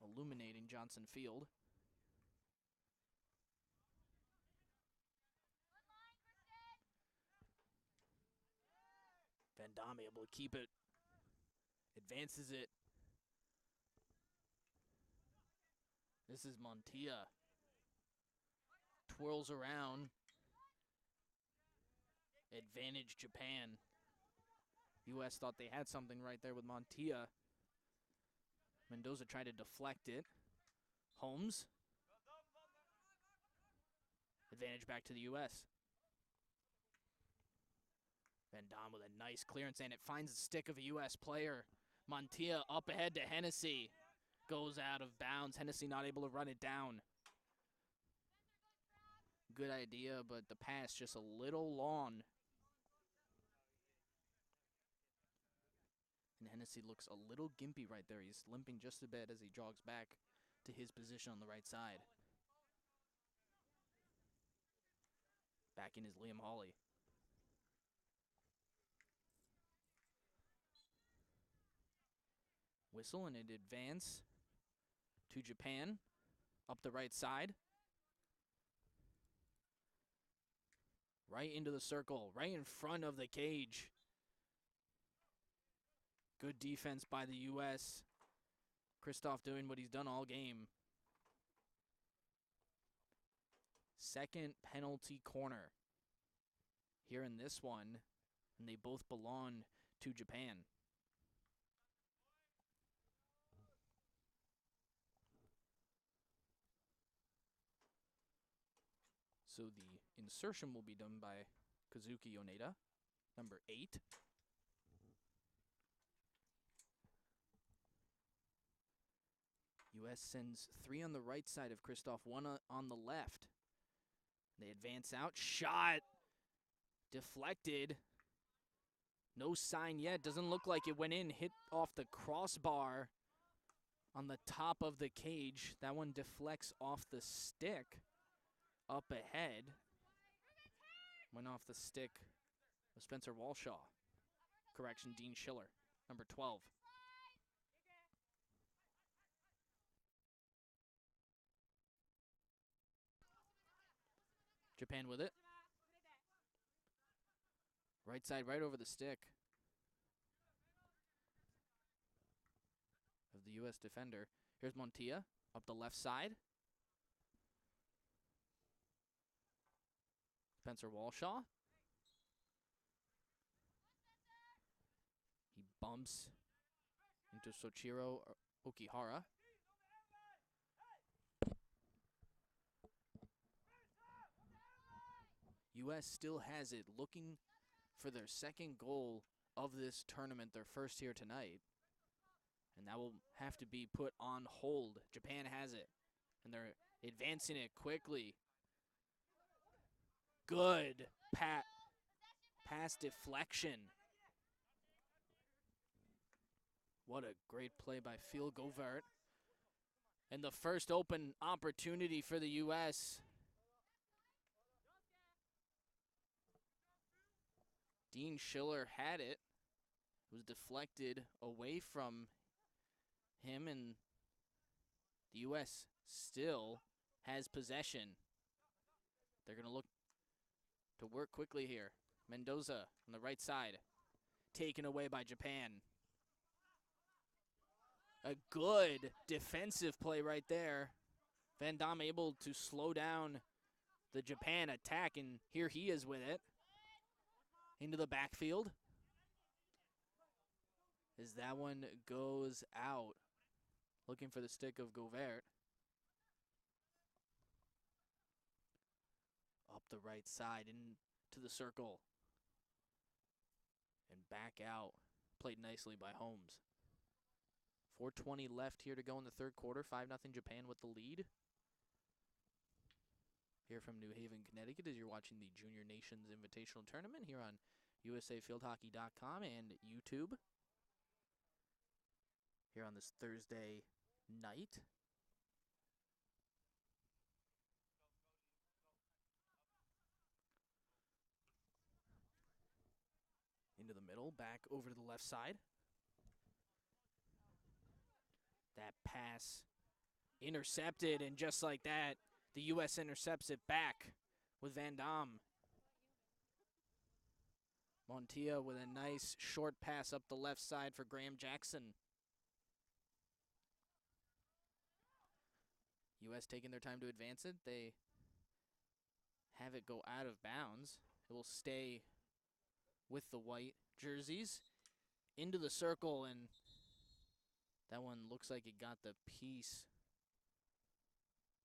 illuminating Johnson Field. Van Damme able to keep it, advances it. This is Montilla. Twirls around. Advantage Japan. U.S. thought they had something right there with Montilla. Mendoza tried to deflect it. Holmes. Advantage back to the U.S. Van Dam with a nice clearance, and it finds the stick of a U.S. player. Montilla up ahead to Hennessy. Goes out of bounds. Hennessy not able to run it down. Good idea, but the pass just a little long. And Hennessy looks a little gimpy right there. He's limping just a bit as he jogs back to his position on the right side. Back in is Liam Hawley. Whistle and it advance to Japan. Up the right side. Right into the circle. Right in front of the cage. Good defense by the U.S. Kristoff doing what he's done all game. Second penalty corner here in this one, and they both belong to Japan. So the insertion will be done by Kazuki Yoneda, number 8. U.S. sends 3 on the right side of Kristoff, 1 on the left. They advance out. Shot. Deflected. No sign yet. Doesn't look like it went in. Hit off the crossbar on the top of the cage. That one deflects off the stick up ahead. Went off the stick of Spencer Walshaw. Correction, Dean Schiller, number 12. Japan with it. Right side, right over the stick of the U.S. defender. Here's Montilla up the left side. Spencer Walshaw. He bumps into Soichiro Okihara. U.S. still has it, looking for their second goal of this tournament, their first here tonight. And that will have to be put on hold. Japan has it, and they're advancing it quickly. Good pass deflection. What a great play by Phil Govert. And the first open opportunity for the U.S. Dean Schiller had it. It was deflected away from him, and the U.S. still has possession. They're going to look to work quickly here. Mendoza on the right side, taken away by Japan. A good defensive play right there. Van Dam able to slow down the Japan attack, and here he is with it. Into the backfield. As that one goes out. Looking for the stick of Govert. Up the right side into the circle. And back out. Played nicely by Holmes. 4:20 left here to go in the third quarter. 5-0 Japan with the lead. Here from New Haven, Connecticut, as you're watching the Junior Nations Invitational Tournament here on USAFieldHockey.com and YouTube. Here on this Thursday night. Into the middle, back over to the left side. That pass intercepted, and just like that, the U.S. intercepts it back with Van Dam. Montilla with a nice short pass up the left side for Graham Jackson. U.S. taking their time to advance it. They have it go out of bounds. It will stay with the white jerseys. Into the circle, and that one looks like it got the piece.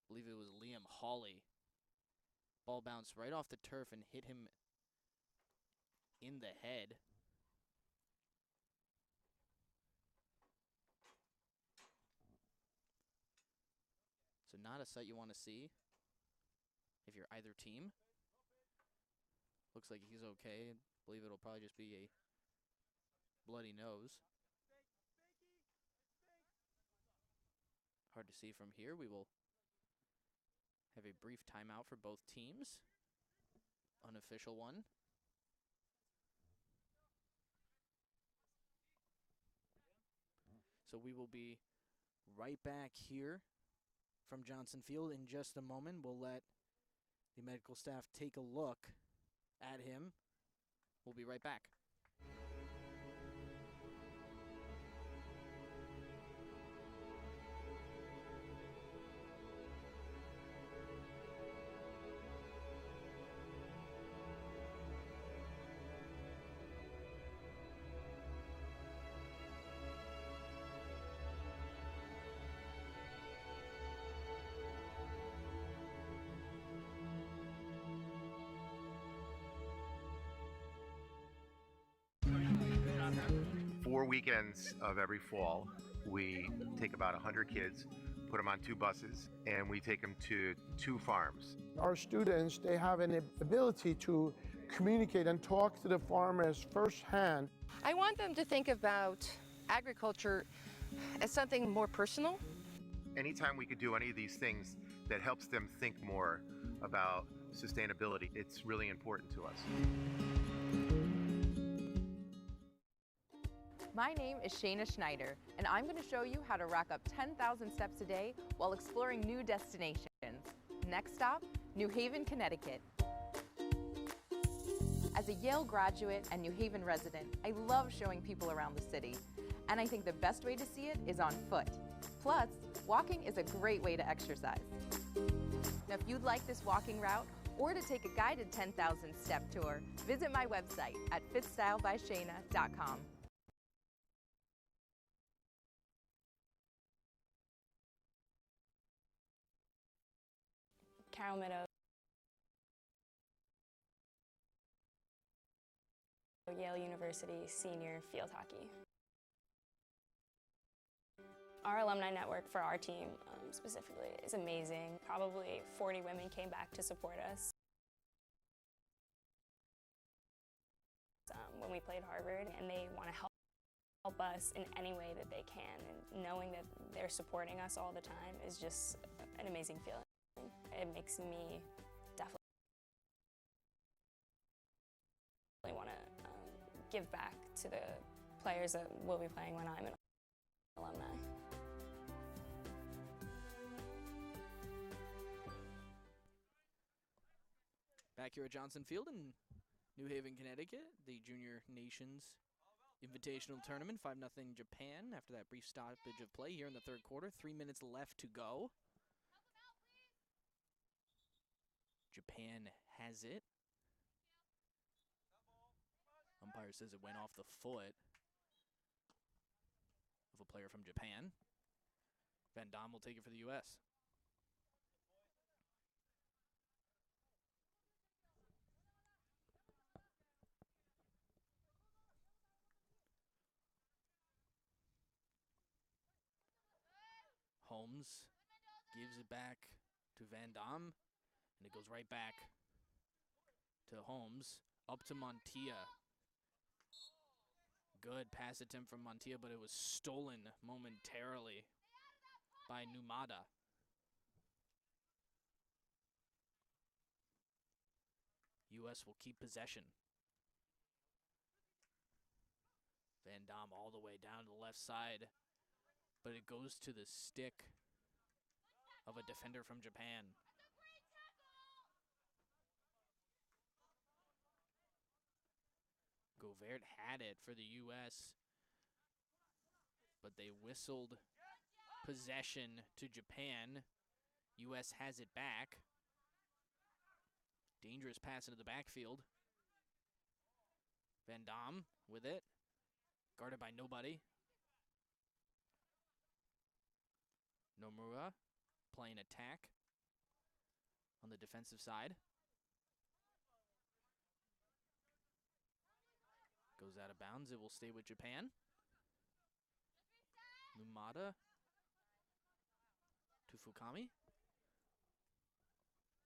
I believe it was Liam Hawley. Ball bounced right off the turf and hit him in the head. So not a sight you want to see if you're either team. Looks like he's okay. I believe it'll probably just be a bloody nose. Hard to see from here. We will have a brief timeout for both teams. Unofficial one. So we will be right back here from Johnson Field in just a moment. We'll let the medical staff take a look at him. We'll be right back. Four weekends of every fall, we take about 100 kids, put them on 2 buses, and we take them to 2 farms. Our students, they have an ability to communicate and talk to the farmers firsthand. I want them to think about agriculture as something more personal. Anytime we could do any of these things that helps them think more about sustainability, it's really important to us. My name is Shayna Schneider, and I'm going to show you how to rack up 10,000 steps a day while exploring new destinations. Next stop, New Haven, Connecticut. As a Yale graduate and New Haven resident, I love showing people around the city, and I think the best way to see it is on foot. Plus, walking is a great way to exercise. Now, if you'd like this walking route or to take a guided 10,000 step tour, visit my website at fitstylebyshayna.com. Carroll Meadow, Yale University senior field hockey. Our alumni network for our team specifically is amazing. Probably 40 women came back to support us when we played Harvard, and they want to help us in any way that they can. And knowing that they're supporting us all the time is just an amazing feeling. It makes me definitely want to give back to the players that will be playing when I'm an alumni. Back here at Johnson Field in New Haven, Connecticut, the Junior Nations Invitational Tournament, 5-0 Japan after that brief stoppage of play here in the third quarter. 3 minutes left to go. Japan has it. Umpire says it went off the foot of a player from Japan. Van Dam will take it for the U.S. Holmes gives it back to Van Dam, and it goes right back to Holmes, up to Montilla. Good pass attempt from Montilla, but it was stolen momentarily by Numada. U.S. will keep possession. Van Dam all the way down to the left side, but it goes to the stick of a defender from Japan. Govert had it for the U.S., but they whistled possession to Japan. U.S. has it back. Dangerous pass into the backfield. Van Dam with it. Guarded by nobody. Nomura playing attack on the defensive side. Goes out of bounds. It will stay with Japan. Lumada to Fukami.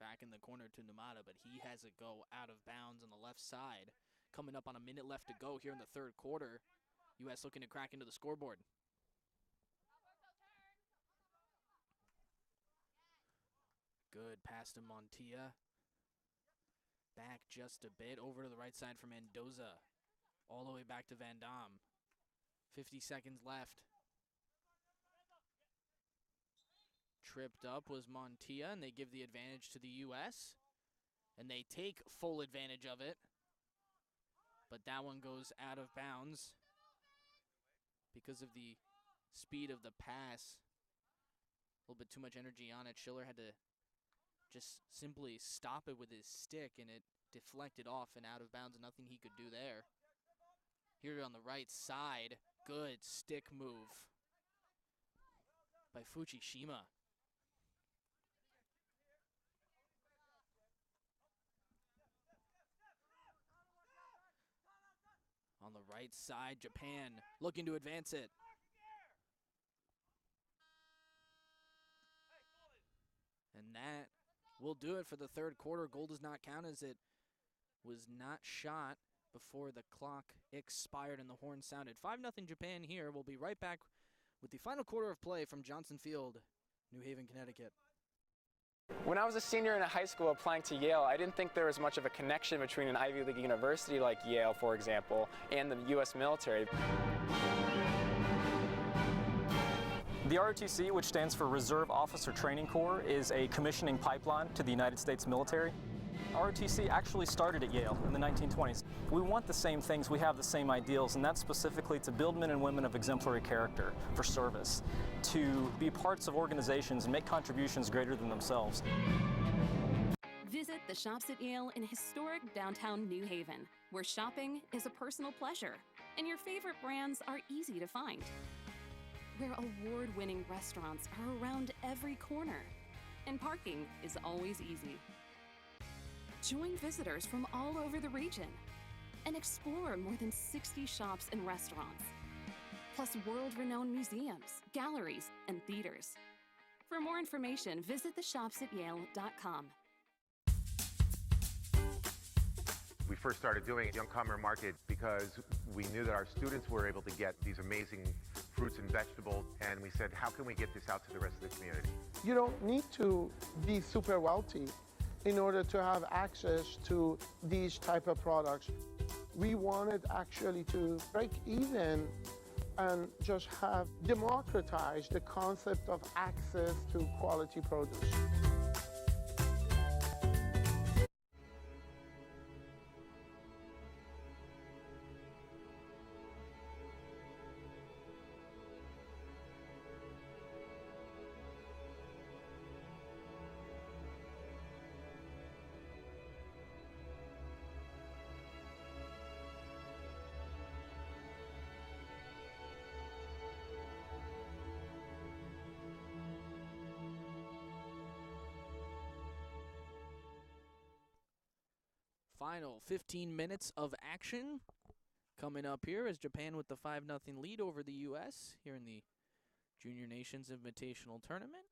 Back in the corner to Numata, but he has it go out of bounds on the left side. Coming up on a minute left to go here in the third quarter. U.S. looking to crack into the scoreboard. Good pass to Montilla. Back just a bit over to the right side for Mendoza. All the way back to Van Dam. 50 seconds left. Tripped up was Montilla, and they give the advantage to the U.S. And they take full advantage of it. But that one goes out of bounds because of the speed of the pass. A little bit too much energy on it. Schiller had to just simply stop it with his stick, and it deflected off and out of bounds. Nothing he could do there. Here on the right side, good stick move by Fuchishima. On the right side, Japan looking to advance it. And that will do it for the third quarter. Goal does not count as it was not shot before the clock expired and the horn sounded. 5-0 Japan here. We'll be right back with the final quarter of play from Johnson Field, New Haven, Connecticut. When I was a senior in high school applying to Yale, I didn't think there was much of a connection between an Ivy League university like Yale, for example, and the U.S. military. The ROTC, which stands for Reserve Officer Training Corps, is a commissioning pipeline to the United States military. ROTC actually started at Yale in the 1920s. We want the same things, we have the same ideals, and that's specifically to build men and women of exemplary character for service, to be parts of organizations and make contributions greater than themselves. Visit the Shops at Yale in historic downtown New Haven, where shopping is a personal pleasure and your favorite brands are easy to find. Where award-winning restaurants are around every corner and parking is always easy. Join visitors from all over the region and explore more than 60 shops and restaurants, plus world-renowned museums, galleries, and theaters. For more information, visit theshopsatyale.com. We first started doing Young Comer Market because we knew that our students were able to get these amazing fruits and vegetables, and we said, how can we get this out to the rest of the community? You don't need to be super wealthy in order to have access to these type of products. We wanted actually to break even and just have democratized the concept of access to quality produce. Final 15 minutes of action coming up here as Japan with the 5-0 lead over the U.S. here in the Junior Nations Invitational Tournament.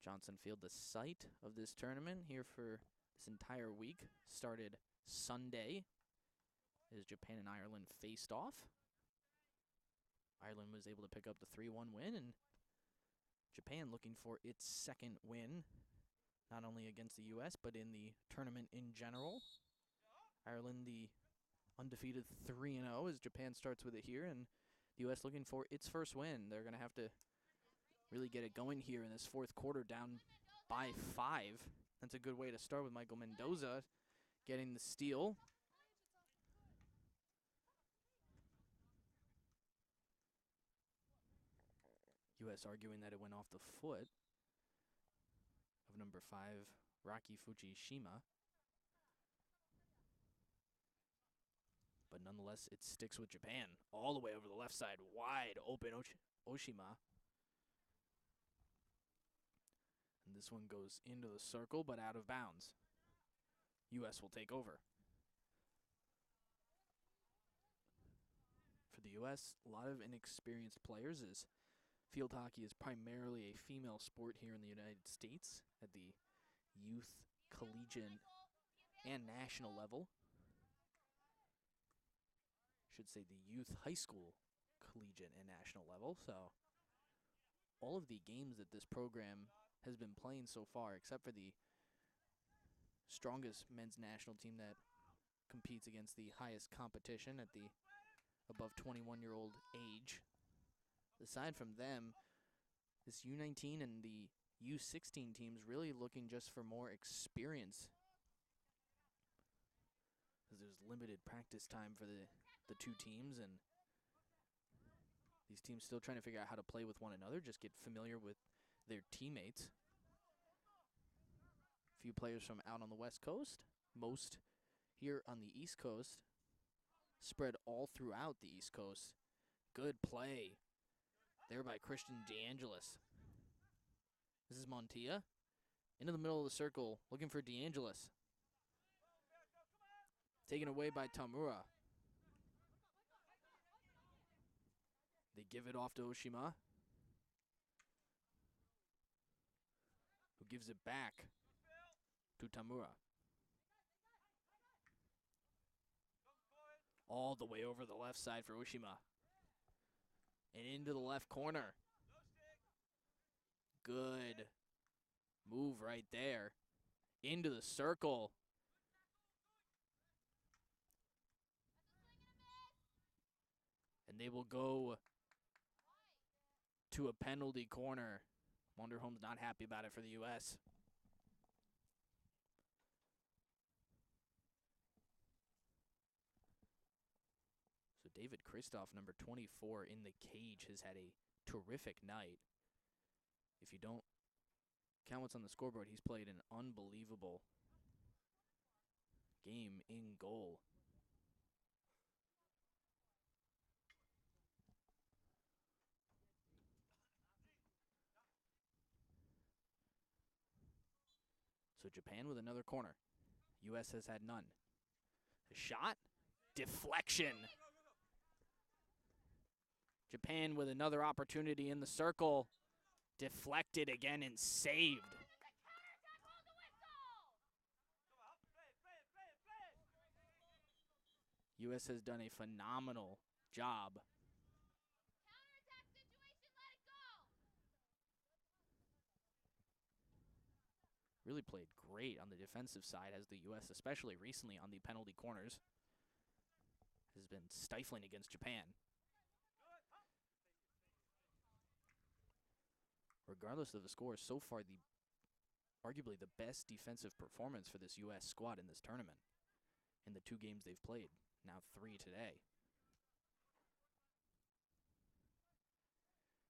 Johnson Field, the site of this tournament here for this entire week, started Sunday as Japan and Ireland faced off. Ireland was able to pick up the 3-1 win, and Japan looking for its second win, not only against the U.S., but in the tournament in general. Ireland, the undefeated 3-0 as Japan starts with it here, and the U.S. looking for its first win. They're going to have to really get it going here in this fourth quarter, down by 5. That's a good way to start with Michael Mendoza getting the steal. U.S. arguing that it went off the foot of number 5, Raki Fuchishima. But nonetheless, it sticks with Japan all the way over the left side, wide open Oshima. And this one goes into the circle, but out of bounds. U.S. will take over. the U.S., a lot of inexperienced players, as field hockey is primarily a female sport here in the United States at the youth, collegiate, and national level. Should say the youth, high school, collegiate, and national level. So all of the games that this program has been playing so far, except for the strongest men's national team that competes against the highest competition at the above 21-year-old age. Aside from them, this U19 and the U16 teams really looking just for more experience, because there's limited practice time for the two teams, and these teams still trying to figure out how to play with one another, just get familiar with their teammates. A few players from out on the West Coast, most here on the East Coast, spread all throughout the East Coast. Good play there by Christian DeAngelis. This is Montilla into the middle of the circle, looking for DeAngelis. Taken away by Tamura. They give it off to Oshima, who gives it back to Tamura. All the way over the left side for Oshima. And into the left corner. Good move right there. Into the circle. And they will go to a penalty corner. Wonderholm's not happy about it for the U.S. So David Kristoff, number 24 in the cage, has had a terrific night. If you don't count what's on the scoreboard, he's played an unbelievable game in goal. So Japan with another corner. U.S. has had none. A shot. Deflection. Japan with another opportunity in the circle. Deflected again and saved. U.S. has done a phenomenal job. Really played great on the defensive side, as the U.S., especially recently on the penalty corners, has been stifling against Japan. Regardless of the score, so far arguably the best defensive performance for this U.S. squad in this tournament in the two games they've played, now 3 today.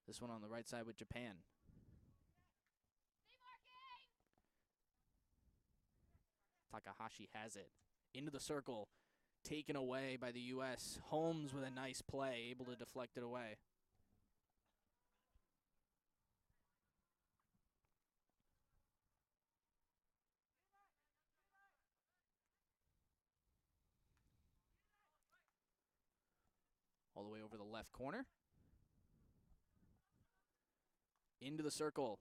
This one on the right side with Japan. Takahashi has it. Into the circle. Taken away by the U.S. Holmes with a nice play, able to deflect it away. All the way over the left corner. Into the circle.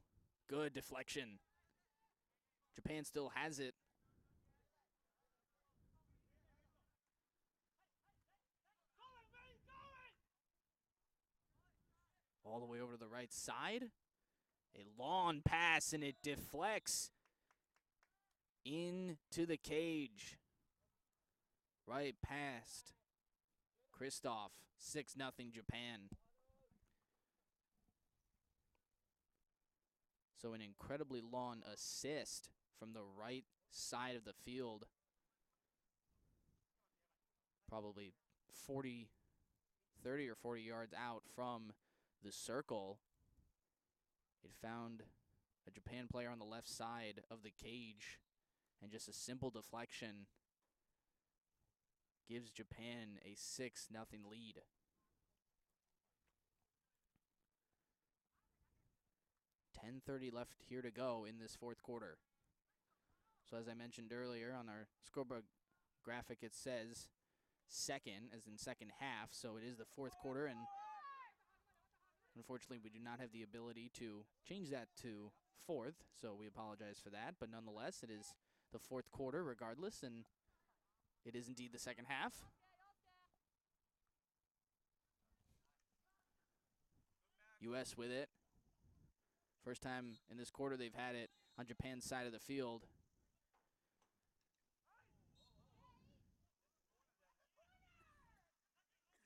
Good deflection. Japan still has it. All the way over to the right side. A long pass, and it deflects into the cage. Right past Kristoff. 6-0 Japan. So an incredibly long assist from the right side of the field. Probably 30 or 40 yards out from the circle. It found a Japan player on the left side of the cage, and just a simple deflection gives Japan a 6-0 lead. .30 left here to go in this fourth quarter. So as I mentioned earlier on our scoreboard graphic, it says second, as in second half, so it is the fourth quarter, and unfortunately we do not have the ability to change that to fourth, so we apologize for that, but nonetheless, it is the fourth quarter regardless, and it is indeed the second half. U.S. with it. First time in this quarter they've had it on Japan's side of the field.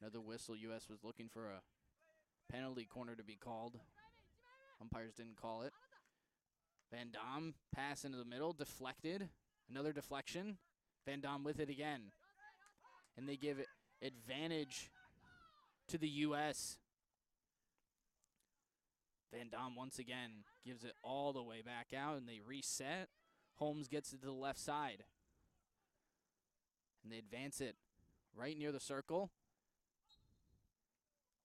Another whistle. U.S. was looking for a penalty corner to be called. Umpires didn't call it. Van Dam, pass into the middle, deflected. Another deflection. Van Dam with it again. And they give it advantage to the U.S. Van Dam once again gives it all the way back out, and they reset. Holmes gets it to the left side. And they advance it right near the circle.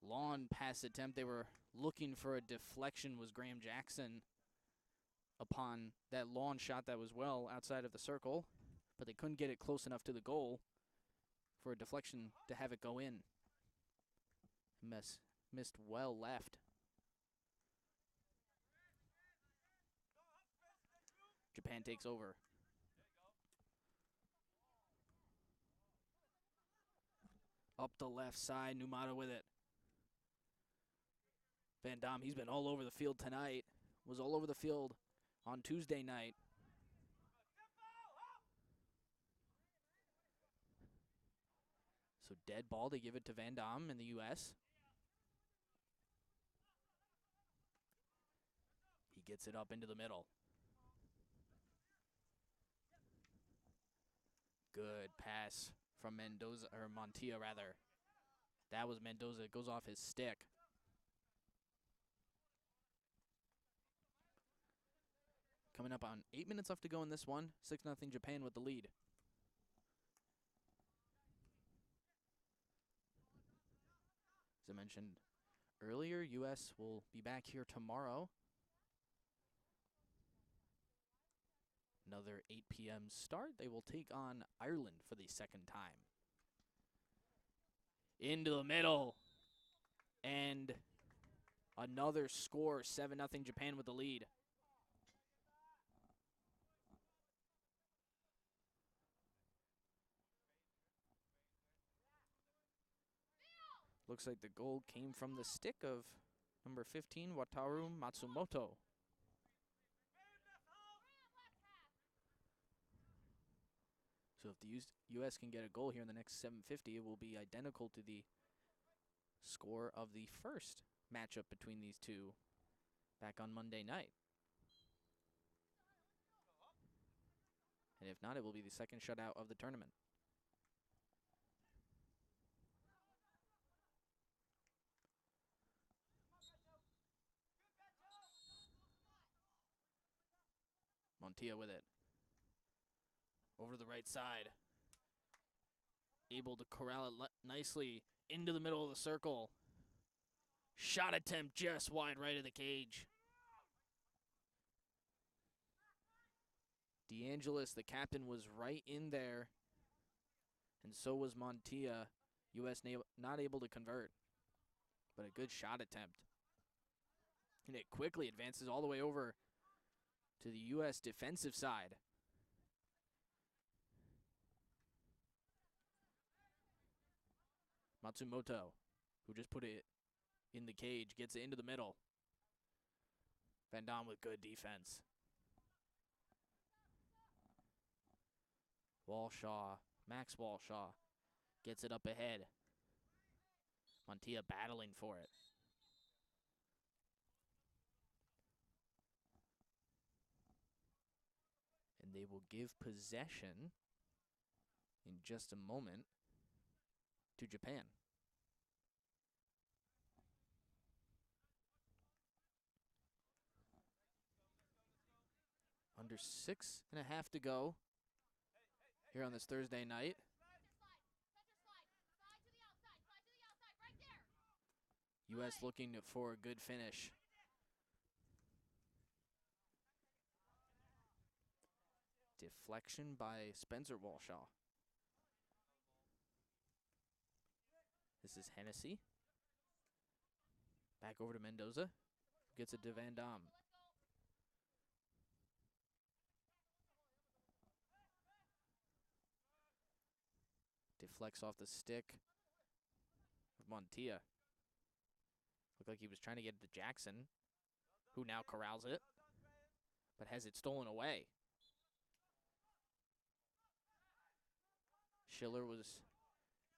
Long pass attempt. They were looking for a deflection, was Graham Jackson, upon that long shot that was well outside of the circle, but they couldn't get it close enough to the goal for a deflection to have it go in. Missed well left. Japan takes over. Up the left side, Numata with it. Van Dam, he's been all over the field tonight. Was all over the field on Tuesday night. So dead ball, they give it to Van Dam in the U.S. He gets it up into the middle. Good pass from Mendoza, or Montilla rather. That was Mendoza. It goes off his stick. Coming up on 8 minutes left to go in this one. 6-0 Japan with the lead. As I mentioned earlier, U.S. will be back here tomorrow. Another 8 p.m. start. They will take on Ireland for the second time. Into the middle. And another score. 7-0 Japan with the lead. Looks like the goal came from the stick of number 15, Wataru Matsumoto. So if the U.S. can get a goal here in the next 7:50, it will be identical to the score of the first matchup between these two back on Monday night. And if not, it will be the second shutout of the tournament. Montilla with it. Over to the right side. Able to corral it nicely into the middle of the circle. Shot attempt just wide right of the cage. DeAngelis, the captain, was right in there. And so was Montilla. U.S. not able to convert. But a good shot attempt. And it quickly advances all the way over to the U.S. defensive side. Matsumoto, who just put it in the cage, gets it into the middle. Van Dam with good defense. Max Walshaw gets it up ahead. Montilla battling for it. And they will give possession in just a moment to Japan. Under 6.5 to go here on this Thursday night. U.S. looking for a good finish. Deflection by Spencer Walshaw. This is Hennessy. Back over to Mendoza. Gets it to Van Dam. Deflects off the stick of Montilla. Looked like he was trying to get it to Jackson, who now corrals it, but has it stolen away. Schiller was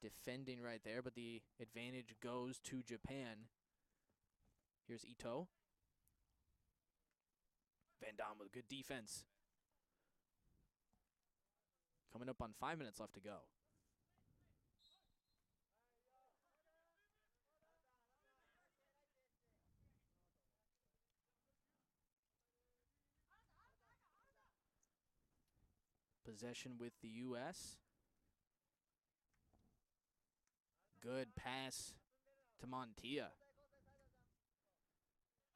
defending right there, but the advantage goes to Japan. Here's Ito. Van Dam with good defense. Coming up on 5 minutes left to go. Possession with the U.S. Good pass to Montilla.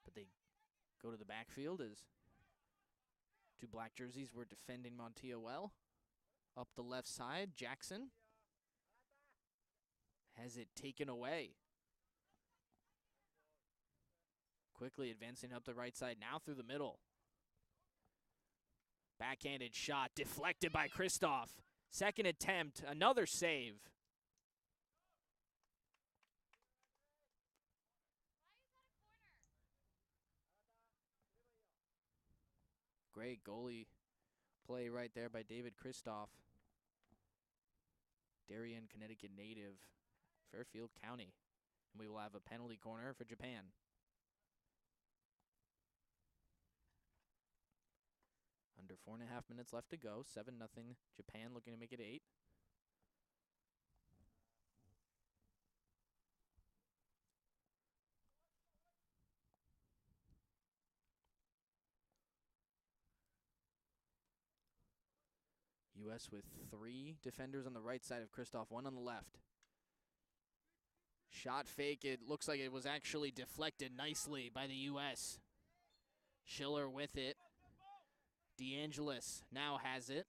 But they go to the backfield as two black jerseys were defending Montilla well. Up the left side, Jackson has it taken away. Quickly advancing up the right side, now through the middle. Backhanded shot, deflected by Kristoff. Second attempt, another save. Great goalie play right there by David Kristoff. Darien, Connecticut native, Fairfield County. And we will have a penalty corner for Japan. Under 4.5 minutes left to go. 7-0 Japan, looking to make it 8. U.S. with 3 defenders on the right side of Kristoff, 1 on the left. Shot fake, it looks like it was actually deflected nicely by the U.S. Schiller with it. DeAngelis now has it.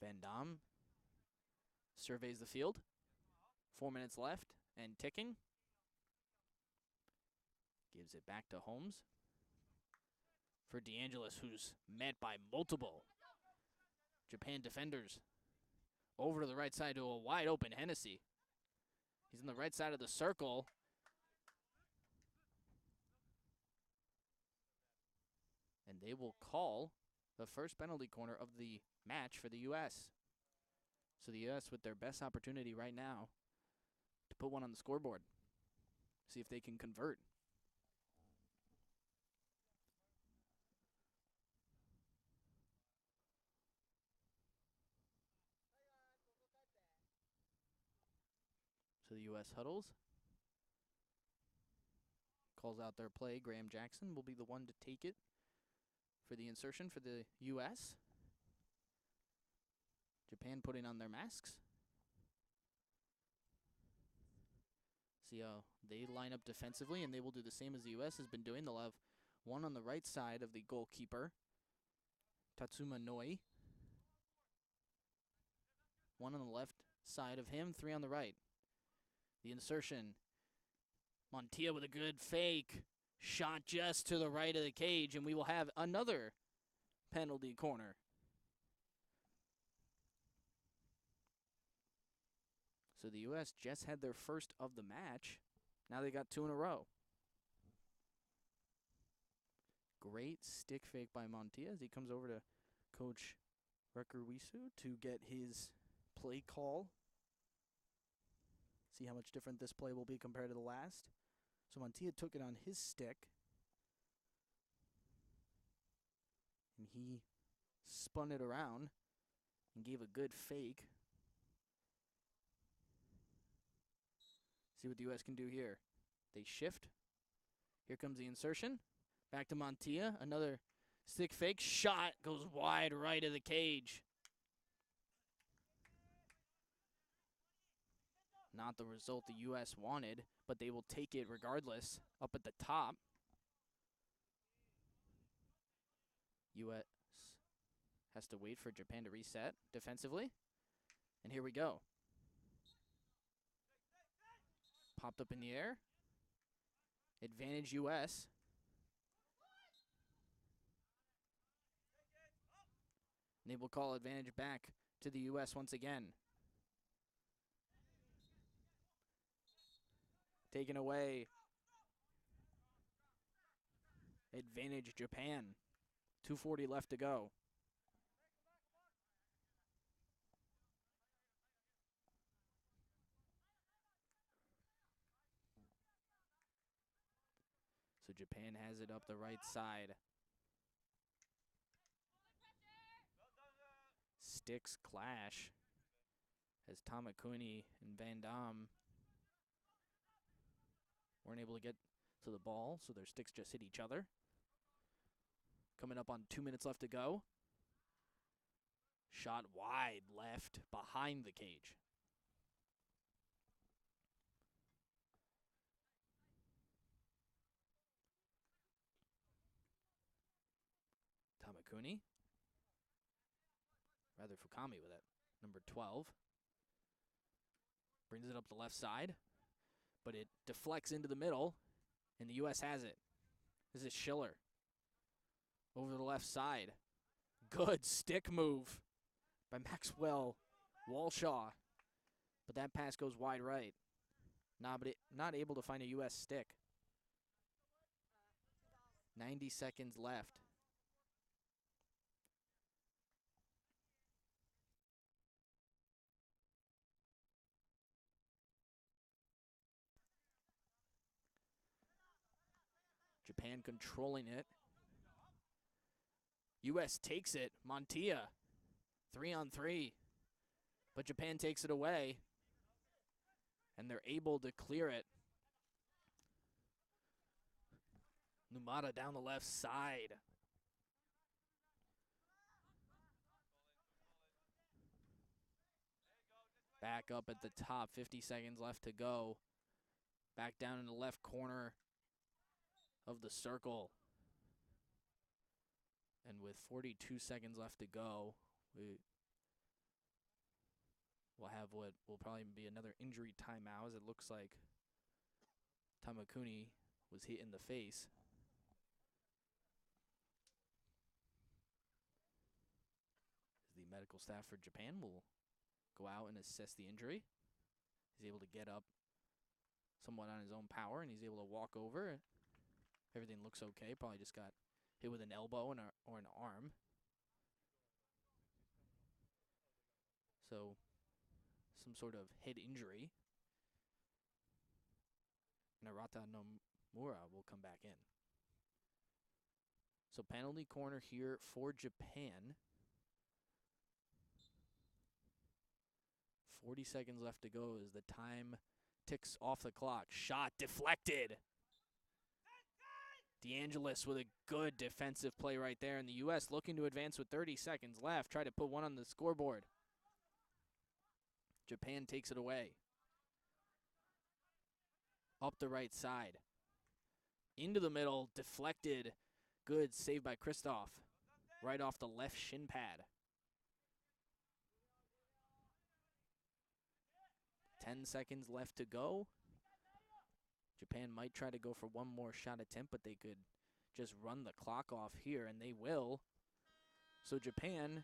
Van Dam surveys the field. 4 minutes left and ticking. Gives it back to Holmes for DeAngelis, who's met by multiple Japan defenders. Over to the right side to a wide open Hennessy. He's on the right side of the circle. And they will call the first penalty corner of the match for the U.S. So the U.S. with their best opportunity right now to put one on the scoreboard. See if they can convert. So the U.S. huddles. Calls out their play. Graham Jackson will be the one to take it for the insertion for the U.S. Japan putting on their masks. See how they line up defensively, and they will do the same as the U.S. has been doing. They'll have one on the right side of the goalkeeper, Tatsuma Noi. One on the left side of him, 3 on the right. The insertion. Montilla with a good fake. Shot just to the right of the cage, and we will have another penalty corner. So the U.S. just had their first of the match. Now they got 2 in a row. Great stick fake by Montilla as he comes over to Coach Rekerwisu to get his play call. See how much different this play will be compared to the last. So Montilla took it on his stick. And he spun it around and gave a good fake. See what the U.S. can do here. They shift. Here comes the insertion. Back to Montilla. Another stick fake. Shot goes wide right of the cage. Not the result the U.S. wanted, but they will take it regardless up at the top. U.S. has to wait for Japan to reset defensively. And here we go. Popped up in the air. Advantage U.S. And they will call advantage back to the U.S. once again. Taken away. Advantage Japan. 2:40 left to go. So Japan has it up the right side. Sticks clash as Tamakuni and Van Dam weren't able to get to the ball, so their sticks just hit each other. Coming up on 2 minutes left to go. Shot wide left behind the cage. Tamakuni. Rather Fukami with it. Number 12. Brings it up the left side, but it deflects into the middle, and the U.S. has it. This is Schiller. Over the left side. Good stick move by Maxwell Walshaw. But that pass goes wide right. Not able to find a U.S. stick. 90 seconds left. Japan controlling it. U.S. takes it. Montilla. 3-on-3. But Japan takes it away. And they're able to clear it. Numata down the left side. Back up at the top. 50 seconds left to go. Back down in the left corner of the circle. And with 42 seconds left to go, we'll have what will probably be another injury timeout, as it looks like Tamakuni was hit in the face. The medical staff for Japan will go out and assess the injury. He's able to get up somewhat on his own power, and he's able to walk over. Everything looks okay. Probably just got hit with an elbow and or an arm. So, some sort of head injury. Narata Nomura will come back in. So, penalty corner here for Japan. 40 seconds left to go as the time ticks off the clock. Shot deflected. DeAngelis with a good defensive play right there. And the U.S. looking to advance with 30 seconds left. Try to put one on the scoreboard. Japan takes it away. Up the right side. Into the middle. Deflected. Good save by Kristoff. Right off the left shin pad. 10 seconds left to go. Japan might try to go for one more shot attempt, but they could just run the clock off here, and they will. So Japan,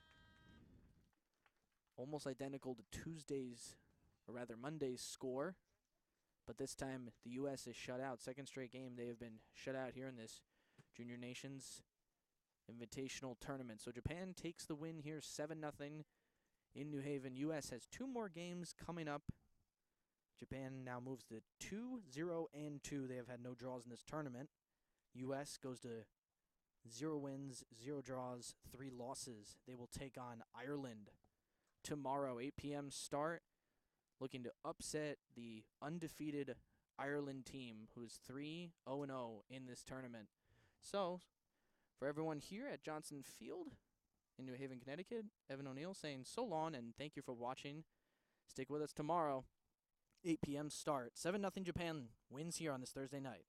almost identical to Monday's score, but this time the U.S. is shut out. Second straight game they have been shut out here in this Junior Nations Invitational Tournament. So Japan takes the win here, 7-0 in New Haven. U.S. has 2 more games coming up. Japan now moves to 2-0-2. They have had no draws in this tournament. U.S. goes to 0 wins, 0 draws, 3 losses. They will take on Ireland tomorrow, 8 p.m. start, looking to upset the undefeated Ireland team, who is 3-0-0 in this tournament. So, for everyone here at Johnson Field in New Haven, Connecticut, Evan O'Neill saying so long and thank you for watching. Stick with us tomorrow. 8 p.m. start. 7-0 Japan wins here on this Thursday night.